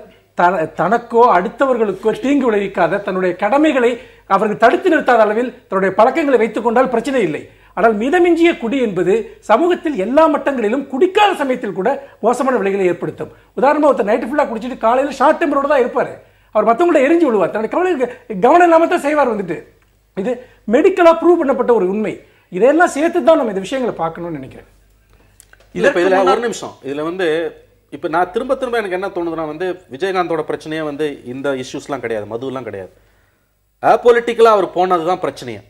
தனக்கோ அடுத்தவர்களுக்கோ தீங்கு விளைவிக்காத தன்னுடைய கடமைகளை அவர்கள் தடுத்து நிறுத்தாத அளவில் தன்னுடைய பழக்கங்களை வைத்துக் கொண்டால் பிரச்சனை இல்லை. ஆனால் மிதமிஞ்சிய குடி என்பது சமூகத்தில் எல்லா மட்டங்களிலும் குடிக்காத சமயத்தில் கூட மோசமான விளைவுகளை ஏற்படுத்தும். உதாரணமா ஒருத்தர் நைட்டு ஃபுல்லா குடிச்சிட்டு காலையில் ஷார்ட் டெம்பரோட தான் இருப்பாரு, அவர் மற்றவங்கள எரிஞ்சு விழுவார், தன்னுடைய கவனம் இல்லாம தான் செய்வார். இது மெடிக்கலா ப்ரூவ் பண்ணப்பட்ட ஒரு உண்மை. இதெல்லாம் சேர்த்து தான் நம்ம இந்த விஷயங்களை பார்க்கணும்னு நினைக்கிறேன். இதுல ஒரு நிமிஷம், இதுல இப்ப நான் திரும்ப எனக்கு என்ன தோணுதுன்னா விஜயகாந்தோட பிரச்சனையே இந்த இஷ்யூஸ்லாம் கிடையாது, மதுவெல்லாம் கிடையாது. அபொலிட்டிக்கலா அவர் போனதுதான் பிரச்சனையே.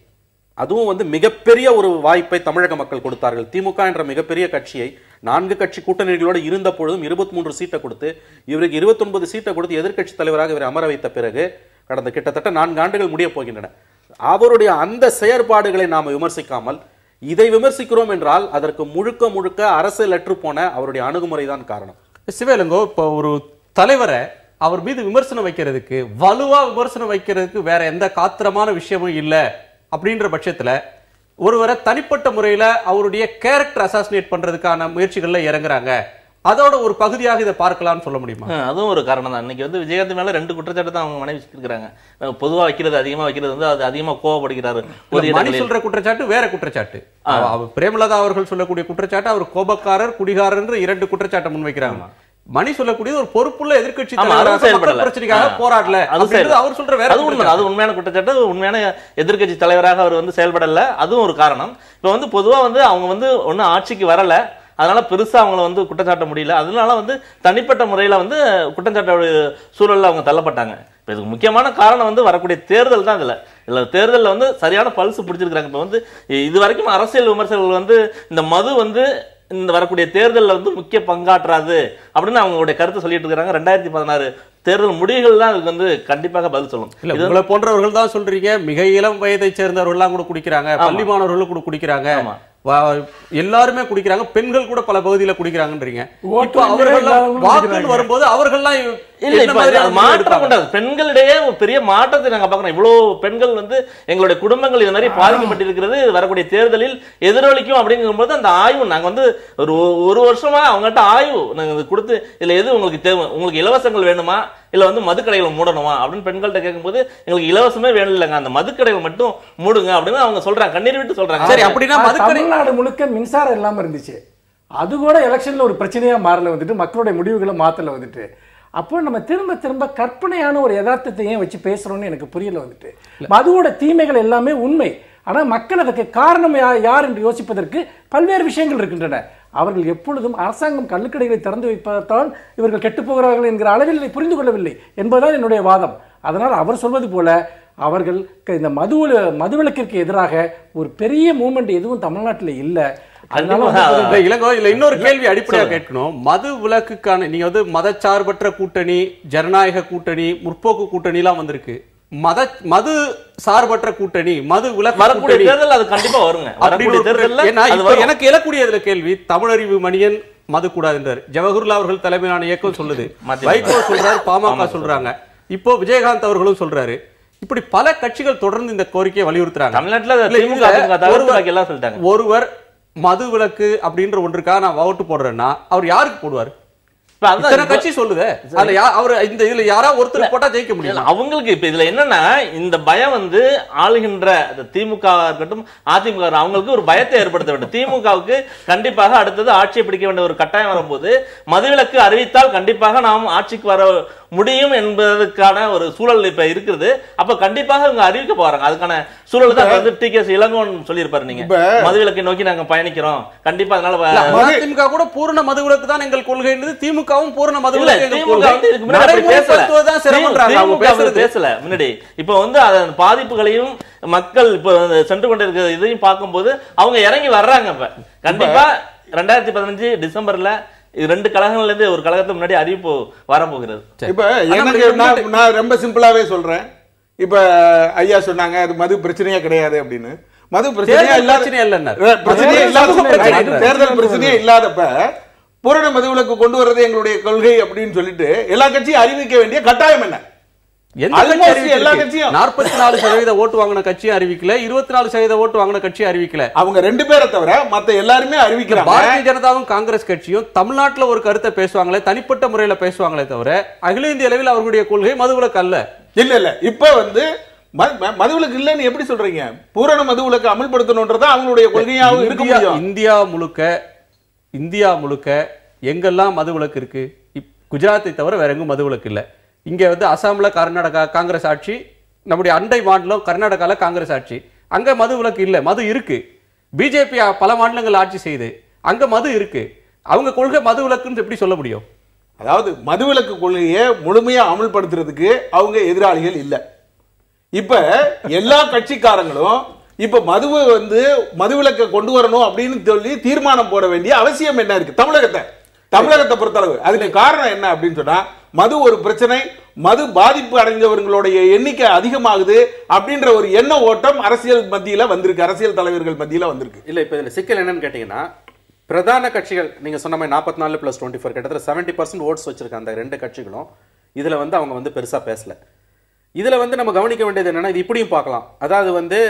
அதுவும் மிகப்பெரிய ஒரு வாய்ப்பை தமிழக மக்கள் கொடுத்தார்கள். திமுக என்ற மிகப்பெரிய கட்சியை 4 கட்சி கூட்டணிகளோடு இருந்த பொழுதும் 23 சீட்டை கொடுத்து இவருக்கு 29 சீட்டை கொடுத்து எதிர்கட்சி தலைவராக இவரை அமர வைத்த பிறகு கடந்த கிட்டத்தட்ட 4 ஆண்டுகள் முடிய போகின்றன. அவருடைய அந்த செயற்பாடுகளை நாம விமர்சிக்காமல் இதை விமர்சிக்கிறோம் என்றால் அதற்கு முழுக்க முழுக்க அரசியல் அற்று போன அவருடைய அணுகுமுறை தான் காரணம். சிவலிங்கோ, இப்போ ஒரு தலைவரை அவர் மீது விமர்சனம் வைக்கிறதுக்கு, வலுவா விமர்சனம் வைக்கிறதுக்கு வேற எந்த காத்திரமான விஷயமும் இல்லை அப்படின்ற பட்சத்துல ஒருவரை தனிப்பட்ட முறையில அவருடைய கேரக்டர் அசாசினேட் பண்றதுக்கான முயற்சிகள்ல இறங்குறாங்க. அதோட ஒரு பகுதியாக இதை பார்க்கலாம்னு சொல்ல முடியுமா? அதுவும் ஒரு காரணம் தான். இன்னைக்கு விஜயகாந்த் மேல 2 குற்றச்சாட்டு தான் அவங்க மனைவி இருக்கிறாங்க. பொதுவா வைக்கிறது அதிகமா வைக்கிறது அது அதிகமா கோவப்படுகிறாரு. மணி சொல்ற குற்றச்சாட்டு வேற குற்றச்சாட்டு. பிரேமலதா அவர்கள் சொல்லக்கூடிய குற்றச்சாட்டு அவர் கோபக்காரர், குடிகாரர் என்று 2 குற்றச்சாட்டை முன்வைக்கிறாங்க. மணி சொல்லக்கூடிய ஒரு பொறுப்புள்ள எதிர்கட்சி பிரச்சனைக்காக போராடல, அவர் சொல்ற வேற. அது உண்மையான குற்றச்சாட்டு, உண்மையான எதிர்கட்சி தலைவராக அவர் செயல்படல, அதுவும் ஒரு காரணம். இப்ப பொதுவா அவங்க ஒன்னும் ஆட்சிக்கு வரல, அதனால பெருசா அவங்கள குற்றச்சாட்ட முடியல. அதனால தனிப்பட்ட முறையில குற்றச்சாட்ட சூழல்ல அவங்க தள்ளப்பட்டாங்க. இதுக்கு முக்கியமான காரணம் வரக்கூடிய தேர்தல் தான். இதுல தேர்தல்ல சரியான பல்ஸ் பிடிச்சிருக்காங்க. இப்ப இது வரைக்கும் அரசியல் விமர்சகர்கள் இந்த மது இந்த வரக்கூடிய தேர்தலில் முக்கிய பங்காற்றாது அப்படின்னு அவங்களுடைய கருத்தை சொல்லிட்டு இருக்காங்க. 2016 தேர்தல் முடிவுகள் தான் அதுக்கு கண்டிப்பாக பதில் சொல்லும். இல்ல, உங்களை போன்றவர்கள் தான் சொல்றீங்க, மிக இளம் வயதை சேர்ந்தவர்கள் கூட குடிக்கிறாங்க, பள்ளி மாணவர்களும் கூட குடிக்கிறாங்க, எல்லாருமே குடிக்கிறாங்க, பெண்கள் கூட பல பகுதியில் குடிக்கிறாங்கன்றீங்க. வாக்குன்னு வரும்போது அவர்கள்லாம் மாற்றம் உண்டாது. பெண்களிடையே ஒரு பெரிய மாற்றத்தை நாங்க பாக்குறோம். இவ்வளவு பெண்கள் எங்களுடைய குடும்பங்கள் இது மாதிரி பாதிக்கப்பட்டிருக்கிறது வரக்கூடிய தேர்தலில் எதிரொலிக்கும் அப்படிங்கும்போது அந்த ஆய்வு நாங்க ஒரு வருஷமா அவங்ககிட்ட ஆய்வு நாங்க கொடுத்து இதுல எது உங்களுக்கு தேவை, உங்களுக்கு இலவசங்கள் வேணுமா இல்ல மதுக்கடைகள் மூடணுமா அப்படின்னு பெண்கள்கிட்ட கேட்கும்போது எங்களுக்கு இலவசமே வேணும் இல்லைங்க, அந்த மதுக்கடைகள் மட்டும் மூடுங்க அப்படின்னு அவங்க சொல்றாங்க, கண்ணீர் விட்டு சொல்றாங்க. சரி, அப்படின்னா தமிழ்நாடு முழுக்க மின்சாரம் இல்லாம இருந்துச்சு, அது கூட எலெக்ஷன்ல ஒரு பிரச்சனையா மாறல, மக்களுடைய முடிவுகளை மாத்தல. அப்போ நம்ம திரும்ப திரும்ப கற்பனையான ஒரு யதார்த்தத்தை ஏன் வச்சு பேசுறோம்னு எனக்கு புரியல. மதுவோட தீமைகள் எல்லாமே உண்மை, ஆனா மக்கள் அதற்கு காரணம் யார் என்று யோசிப்பதற்கு பல்வேறு விஷயங்கள் இருக்கின்றன. அவர்கள் எப்பொழுதும் அரசாங்கம் கள்ளுக்கடைகளை திறந்து வைப்பதால் இவர்கள் கெட்டு போகிறார்கள் என்கிற அளவில் புரிந்து கொள்ளவில்லை என்பதுதான் என்னுடைய வாதம். அதனால் அவர் சொல்வது போல அவர்கள் இந்த மதுவிலக்கிற்கு எதிராக ஒரு பெரிய மூவ்மெண்ட் எதுவும் தமிழ்நாட்டில் இல்லை. இல்ல இளங்கோ, இல்ல இன்னொரு கேள்வி அடிப்படையா கேட்கணும். மது விலக்குக்கான நீங்க வந்து மதச்சார்பற்ற கூட்டணி, ஜனநாயக கூட்டணி, முற்போக்கு கூட்டணி எல்லாம் வந்திருக்கு. மது சார்பற்ற கூட்டணி, மது விலக்கு அது கண்டிப்பா வருங்க. எனக்கு எழக்கூடியதுல கேள்வி, தமிழறிவு மணியன் மது கூடாது என்றார், ஜவஹர்லால் அவர்கள் தலைமையிலான இயக்கம் சொல்லுது, வைகோ சொல்றாரு, பாமக சொல்றாங்க, இப்போ விஜயகாந்த் அவர்களும் சொல்றாரு. இப்படி பல கட்சிகள் தொடர்ந்து இந்த கோரிக்கையை வலியுறுத்துறாங்க. தமிழ்நாட்டுல ஒருவர் மது விலக்கு அப்படின்ற ஒன்றுக்காக நான் ஓட்டு போடுறேன்னா அவர் யாருக்கு போடுவார்? கட்சி சொல்லுது, இதுல யாரா ஒருத்தர் போட்டா ஜெயிக்க முடியும். அவங்களுக்கு இப்ப இதுல என்னன்னா, இந்த பயம் வந்து ஆளுகின்ற திமுக இருக்கட்டும், அதிமுக அவங்களுக்கு ஒரு பயத்தை ஏற்படுத்த வேண்டும். திமுகவுக்கு கண்டிப்பாக அடுத்தது ஆட்சியை பிடிக்க வேண்டிய ஒரு கட்டாயம் வரும்போது மதுவிலக்கு அறிவித்தால் கண்டிப்பாக நாம் ஆட்சிக்கு வர முடியும் என்பதற்கான ஒரு சூழல் இப்ப இருக்கிறது. அப்ப கண்டிப்பாக இவங்க அறிவிக்க போறாங்க. அதுக்கான சூழல் தான் வந்து டி.கே.சி. இளங்கோன் சொல்லியிருப்பாரு. நீங்க மதுவிலக்கை நோக்கி நாங்க பயணிக்கிறோம் கண்டிப்பா. அதனால அதிமுக கூட பூரண மதுவிலக்கு தான் எங்கள் கொள்கை, திமுகவும் பூரண மதுவிலக்கு பேசல முன்னாடி. இப்ப வந்து அதன் பாதிப்புகளையும் மக்கள் இப்ப சென்று கொண்டிருக்கிற இதையும் பார்க்கும்போது அவங்க இறங்கி வர்றாங்க. இப்ப கண்டிப்பா 2015 டிசம்பர்ல 2 கழகங்கள்ல இருந்து ஒரு கழகத்துக்கு முன்னாடி அறிவிப்பு வரப்போகிறது. இப்ப எனக்கு நான் ரொம்ப சிம்பிளாவே சொல்றேன். இப்ப ஐயா சொன்னாங்க அது மது பிரச்சனையே கிடையாது அப்படின்னு. மது பிரச்சனையே இல்லாத தேர்தல் பிரச்சனையே இல்லாதப்ப பூரண மதுவிலக்கு கொண்டு வர்றது எங்களுடைய கொள்கை அப்படின்னு சொல்லிட்டு எல்லா கட்சியும் அறிவிக்க வேண்டிய கட்டாயம் என்ன? எல்லா கட்சியும் 44% ஓட்டு வாங்கின கட்சியும் அறிவிக்கல, 24% ஓட்டு வாங்கின கட்சியும் அறிவிக்கல. அவங்க 2 பேரை தவிர மத்த எல்லாருமே அறிவிக்கிறாங்க. பாரதிய ஜனதாவும் காங்கிரஸ் கட்சியும் தமிழ்நாட்டில் ஒரு கருத்தை பேசுவாங்களே, தனிப்பட்ட முறையில பேசுவாங்களே தவிர அகில இந்திய அளவில் அவர்களுடைய கொள்கை மதுவிலக்கு அல்ல. இல்ல இப்ப வந்து மதுவிலக்கு இல்லன்னு எப்படி சொல்றீங்க? பூரண மதுவிலக்கு அமல்படுத்தணும்ன்றதா அவங்களுடைய கொள்கையாகவும் இருக்க முடியும். இந்தியா முழுக்க எங்கெல்லாம் மதுவிலக்கு இருக்கு? குஜராத்தை தவிர வேற எங்கும் மதுவிலக்கு இல்ல. இங்க வந்து அசாம்ல கர்நாடகா காங்கிரஸ் ஆட்சி, நம்முடைய அண்டை மாநிலம் கர்நாடகால காங்கிரஸ் ஆட்சி, அங்க மது விலக்கு இல்ல, மது இருக்கு. பிஜேபி பல மாநிலங்கள் ஆட்சி செய்து அங்க மது இருக்கு. அவங்க கொள்கை மது விலக்குன்னு எப்படி சொல்ல முடியும்? அதாவது மதுவிலக்கு கொள்கையை முழுமையா அமல்படுத்துறதுக்கு அவங்க எதிராளிகள் இல்ல. இப்ப எல்லா கட்சிக்காரங்களும் இப்ப மதுவை வந்து மதுவிலக்கை கொண்டு வரணும் அப்படின்னு சொல்லி தீர்மானம் போட வேண்டிய அவசியம் என்ன இருக்கு? தமிழகத்தை பொறுத்தளவு அதுக்கு காரணம் என்ன அப்படின்னு சொன்னா, மது ஒரு பிரச்சனை, மது பாதிப்பு அடைந்தவர்களுடைய எண்ணிக்கை அதிகமாகுது அப்படின்ற ஒரு எண்ண ஓட்டம் அரசியல் மத்தியில வந்திருக்கு, அரசியல் தலைவர்கள் மத்தியில வந்திருக்கு. இல்ல இப்ப இதுல சிக்கல் என்னன்னு கேட்டீங்கன்னா, பிரதான கட்சிகள் நீங்க சொன்ன மாதிரி 44 + 24 கிட்டத்தட்ட 70% ஓட்ஸ் வச்சிருக்க அந்த 2 கட்சிகளும் இதுல வந்து அவங்க வந்து பெருசா பேசல. இதுல வந்து நம்ம கவனிக்க வேண்டியது என்னன்னா, இது இப்படியும் பார்க்கலாம். அதாவது வந்து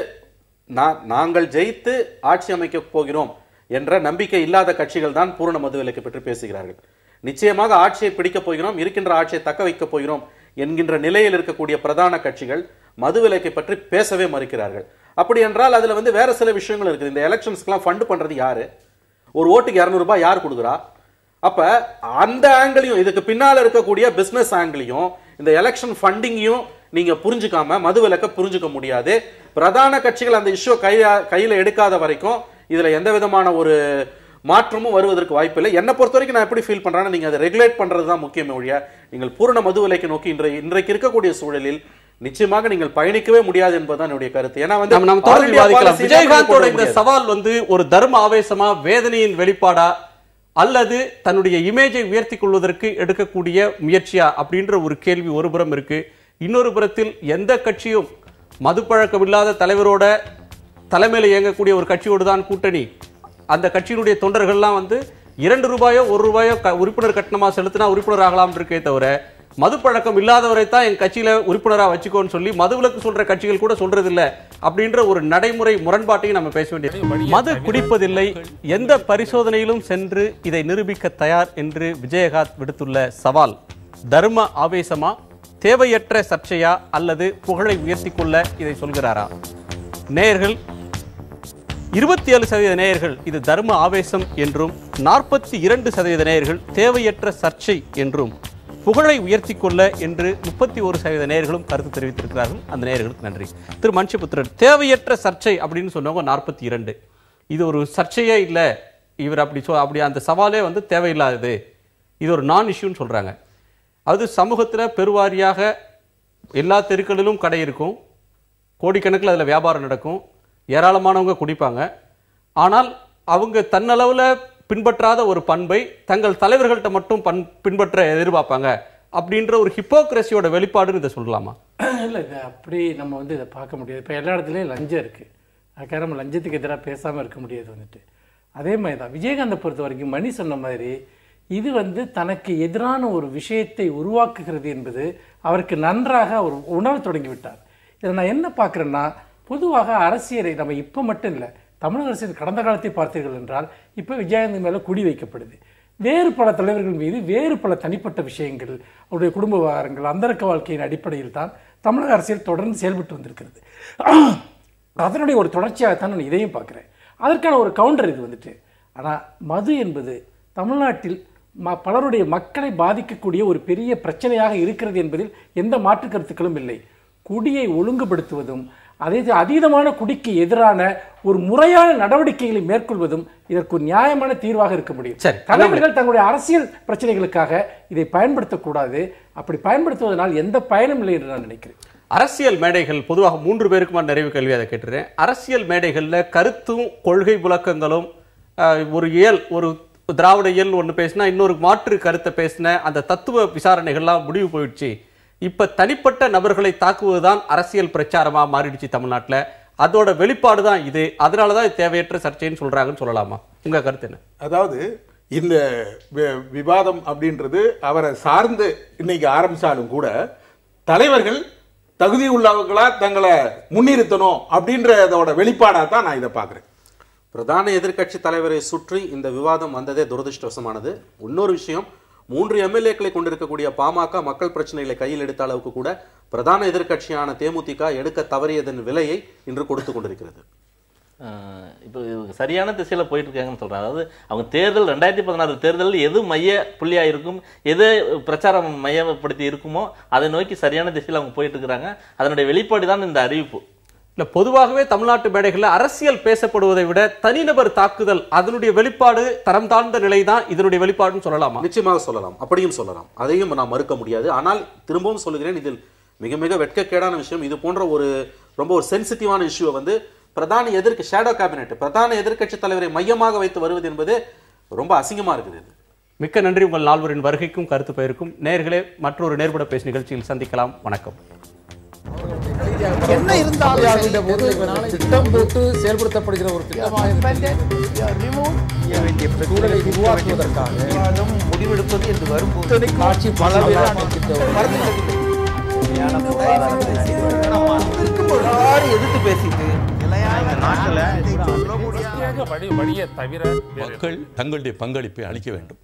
நாங்கள் ஜெயித்து ஆட்சி அமைக்க போகிறோம் என்ற நம்பிக்கை இல்லாத கட்சிகள் தான் பூரண மதுவிலக்கை பற்றி பேசுகிறார்கள். நிச்சயமாக ஆட்சியை பிடிக்க போகிறோம், இருக்கின்ற ஆட்சியை தக்க வைக்க போகிறோம் என்கின்ற நிலையில் இருக்கக்கூடிய பிரதான கட்சிகள் மதுவிலக்கை பற்றி பேசவே மறுக்கிறார்கள். அப்படி என்றால் அதுல வந்து வேற சில விஷயங்கள் இருக்குது. இந்த எலெக்ஷன்ஸ்க்குலாம் ஃபண்ட் பண்றது யாரு? ஒரு ஓட்டுக்கு 200 ரூபாய் யார் கொடுக்குறா? அப்ப அந்த ஆங்கிளையும், இதுக்கு பின்னால இருக்கக்கூடிய பிசினஸ் ஆங்கிளையும், இந்த எலெக்ஷன் ஃபண்டிங்கையும் நீங்க புரிஞ்சுக்காம மதுவிலக்க புரிஞ்சுக்க முடியாது. பிரதான கட்சிகள் அந்த இஷ்யூ கையில எடுக்காத வரைக்கும் இதுல எந்த விதமான ஒரு மாற்றமும் வருவதற்கு வாய்ப்பில்லை. என்ன பொறுத்த வரைக்கும் நான் எப்படி ஃபீல் பண்றேன்னா, நீங்க அதை ரெகுலேட் பண்றது தான் முக்கியமே ஒழிய நீங்கள் பூரண மதுவிலக்கை நோக்கி இன்றைக்கு இருக்கக்கூடிய சூழலில் நிச்சயமாக நீங்கள் பயணிக்கவே முடியாது என்பதுதான் என்னுடைய கருத்து. ஏன்னா வந்து நம்ம தொடர்ந்து விவாதிக்கலாம். விஜயகாந்தோட இந்த சவால் வந்து ஒரு தர்ம ஆவேசமா, வேதனையின் வெளிப்பாடா, அல்லது தன்னுடைய இமேஜை உயர்த்தி கொள்வதற்கு எடுக்கக்கூடிய முயற்சியா அப்படின்ற ஒரு கேள்வி ஒரு புறம் இருக்கு. இன்னொரு புறத்தில் எந்த கட்சியும் மது பழக்கம் இல்லாத தலைவரோட தலைமையில இயங்கக்கூடிய ஒரு கட்சியோடு தான் கூட்டணி. அந்த கட்சியினுடைய தொண்டர்கள்லாம் வந்து 2 ரூபாயோ 1 ரூபாயோ உறுப்பினர் கட்டணமா செலுத்தினா உறுப்பினர் ஆகலாம் இருக்கே தவிர, மது பழக்கம் இல்லாதவரை தான் என் கட்சியில உறுப்பினரா வச்சுக்கோன்னு சொல்லி மதுவிலக்கு சொல்ற கட்சிகள் கூட சொல்றது இல்ல அப்படின்ற ஒரு நடைமுறை முரண்பாட்டையும் நம்ம பேச வேண்டியது. மது குடிப்பதில்லை, எந்த பரிசோதனையிலும் சென்று இதை நிரூபிக்க தயார் என்று விஜயகாந்த் விடுத்துள்ள சவால் தர்ம ஆவேசமா, தேவையற்ற சர்ச்சையா, அல்லது புகழை உயர்த்தி கொள்ள இதை சொல்கிறாரா? நேயர்கள் 27% நேயர்கள் இது தர்ம ஆவேசம் என்றும், 42% நேயர்கள் தேவையற்ற சர்ச்சை என்றும், புகழை உயர்த்தி கொள்ள என்று 31% நேயர்களும் கருத்து தெரிவித்திருக்கிறார்கள். அந்த நேயர்களுக்கு நன்றி. திரு மனுஷபுத்திரன், தேவையற்ற சர்ச்சை அப்படின்னு சொன்னவங்க 42. இது ஒரு சர்ச்சையே இல்லை, இவர் அப்படி அந்த சவாலே வந்து தேவையில்லாதது, இது ஒரு நான் இஷ்யூன்னு சொல்றாங்க. அது சமூகத்தில் பெருவாரியாக எல்லா தெருக்களிலும் கடை இருக்கும், கோடிக்கணக்கில் அதில் வியாபாரம் நடக்கும், ஏராளமானவங்க குடிப்பாங்க. ஆனால் அவங்க தன்னளவில் பின்பற்றாத ஒரு பண்பை தங்கள் தலைவர்கள்ட்ட மட்டும் பின்பற்ற எதிர்பார்ப்பாங்க அப்படின்ற ஒரு ஹிப்போக்ரஸியோட வெளிப்பாடுன்னு இதை சொல்லலாமா? இல்லை, இதை அப்படி நம்ம வந்து இதை பார்க்க முடியாது. இப்போ எல்லா இடத்துலையும் லஞ்சம் இருக்குது, அதுக்காக நம்ம லஞ்சத்துக்கு எதிராக பேசாமல் இருக்க முடியாது வந்துட்டு. அதே மாதிரி தான் விஜயகாந்தை பொறுத்த வரைக்கும் மணி சொன்ன மாதிரி இது வந்து தனக்கு எதிரான ஒரு விஷயத்தை உருவாக்குகிறது என்பது அவருக்கு நன்றாக அவர் உணர தொடங்கிவிட்டார். இதை நான் என்ன பார்க்குறேன்னா, பொதுவாக அரசியலை நம்ம இப்போ மட்டும் இல்லை, தமிழக அரசியல் கடந்த காலத்தை பார்த்தீர்கள் என்றால் இப்போ விஜயகாந்த் மேலே குடி வைக்கப்படுது. வேறு பல தலைவர்கள் மீது வேறு பல தனிப்பட்ட விஷயங்கள், அவருடைய குடும்ப விவகாரங்கள், அந்தரக்க வாழ்க்கையின் அடிப்படையில் தான் தமிழக அரசியல் தொடர்ந்து செயல்பட்டு வந்திருக்கிறது. அதனுடைய ஒரு தொடர்ச்சியாகத்தான் நான் இதையும் பார்க்குறேன். அதற்கான ஒரு கவுண்டர் இது வந்துட்டு. ஆனால் மது என்பது தமிழ்நாட்டில் பலருடைய மக்களை பாதிக்கக்கூடிய ஒரு பெரிய பிரச்சனையாக இருக்கிறது என்பதில் எந்த மாற்று கருத்துக்களும் இல்லை. குடியை ஒழுங்குபடுத்துவதும் அதே அதீதமான குடிக்கு எதிரான ஒரு முறையான நடவடிக்கைகளை மேற்கொள்வதும் இதற்கு ஒரு நியாயமான தீர்வாக இருக்க முடியும். தலைவர்கள் தங்களுடைய அரசியல் பிரச்சனைகளுக்காக இதை பயன்படுத்தக்கூடாது. அப்படி பயன்படுத்துவதனால் எந்த பயனும் இல்லை என்று நான் நினைக்கிறேன். அரசியல் மேடைகள் பொதுவாக 3 பேருக்குமான நிறைவு கேள்வி அதை கேட்டுறேன். அரசியல் மேடைகளில் கருத்தும் கொள்கை விளக்கங்களும் ஒரு ஒரு திராவிட இயல் ஒன்று பேசினா இன்னொரு மாற்று கருத்தை பேசின அந்த தத்துவ விசாரணைகள்லாம் முடிவு போயிடுச்சு. இப்ப தனிப்பட்ட நபர்களை தாக்குவதுதான் அரசியல் பிரச்சாரமா மாறிடுச்சு தமிழ்நாட்டில். அதோட வெளிப்பாடு தான் இது. அதனாலதான் தேவையற்ற சர்ச்சைன்னு சொல்றாங்கன்னு சொல்லலாமா? உங்க கருத்து என்ன? அதாவது இந்த விவாதம் அப்படின்றது அவரை சார்ந்து இன்னைக்கு ஆரம்பிச்சாலும் கூட தலைவர்கள் தகுதி உள்ளவர்களா தங்களை முன்னிறுத்தணும் அப்படின்றதோட வெளிப்பாடாக தான் நான் இதை பார்க்குறேன். பிரதான எதிர்க்கட்சி தலைவரை சுற்றி இந்த விவாதம் வந்ததே துரதிருஷ்டவசமானது. இன்னொரு விஷயம், 3 எம்எல்ஏக்களை கொண்டிருக்கக்கூடிய பாமக மக்கள் பிரச்சனைகளை கையில் எடுத்த அளவுக்கு கூட பிரதான எதிர்க்கட்சியான தேமுதிக எடுக்க தவறியதன் விலையை இன்று கொடுத்து கொண்டிருக்கிறது. இப்போ சரியான திசையில் போயிட்டு இருக்காங்கன்னு சொல்றாங்க. அதாவது அவங்க தேர்தல் 2016 தேர்தலில் எது மைய புள்ளியாக இருக்கும், எது பிரச்சாரம் மையப்படுத்தி இருக்குமோ அதை நோக்கி சரியான திசையில் அவங்க போயிட்டு இருக்கிறாங்க. அதனுடைய வெளிப்பாடு தான் இந்த அறிவிப்பு. இல்ல, பொதுவாகவே தமிழ்நாட்டு மேடைகளில் அரசியல் பேசப்படுவதை விட தனிநபர் தாக்குதல் அதனுடைய வெளிப்பாடு தரம் தாழ்ந்த நிலை தான் இதனுடைய வெளிப்பாடுன்னு சொல்லலாமா? நிச்சயமாக சொல்லலாம், அப்படியும் சொல்லலாம், அதையும் நான் மறுக்க முடியாது. ஆனால் திரும்பவும் சொல்லுகிறேன், இதில் மிக மிக வெட்கக்கேடான விஷயம், இது போன்ற ஒரு ரொம்ப ஒரு சென்சிட்டிவான இஷ்யூவை வந்து பிரதான ஷேடோ கேபினெட் பிரதான எதிர்க்கட்சி தலைவரை மையமாக வைத்து வருவது என்பது ரொம்ப அசிங்கமா இருக்குது. மிக்க நன்றி உங்கள் நால்வரின் வருகைக்கும் கருத்து பயிருக்கும். நேயர்களே, மற்றொரு நேர்பட பேசு நிகழ்ச்சியில் சந்திக்கலாம். வணக்கம். என்ன இருந்தாலும் திட்டம் போட்டு செயல்படுத்தப்படுகிற ஒரு சூழலை உருவாக்குவதற்காக முடிவெடுப்பது என்று வரும்போது ஆட்சி எதிர்த்து பேசிட்டு மக்கள் தங்களுடைய பங்களிப்பை அளிக்க வேண்டும்.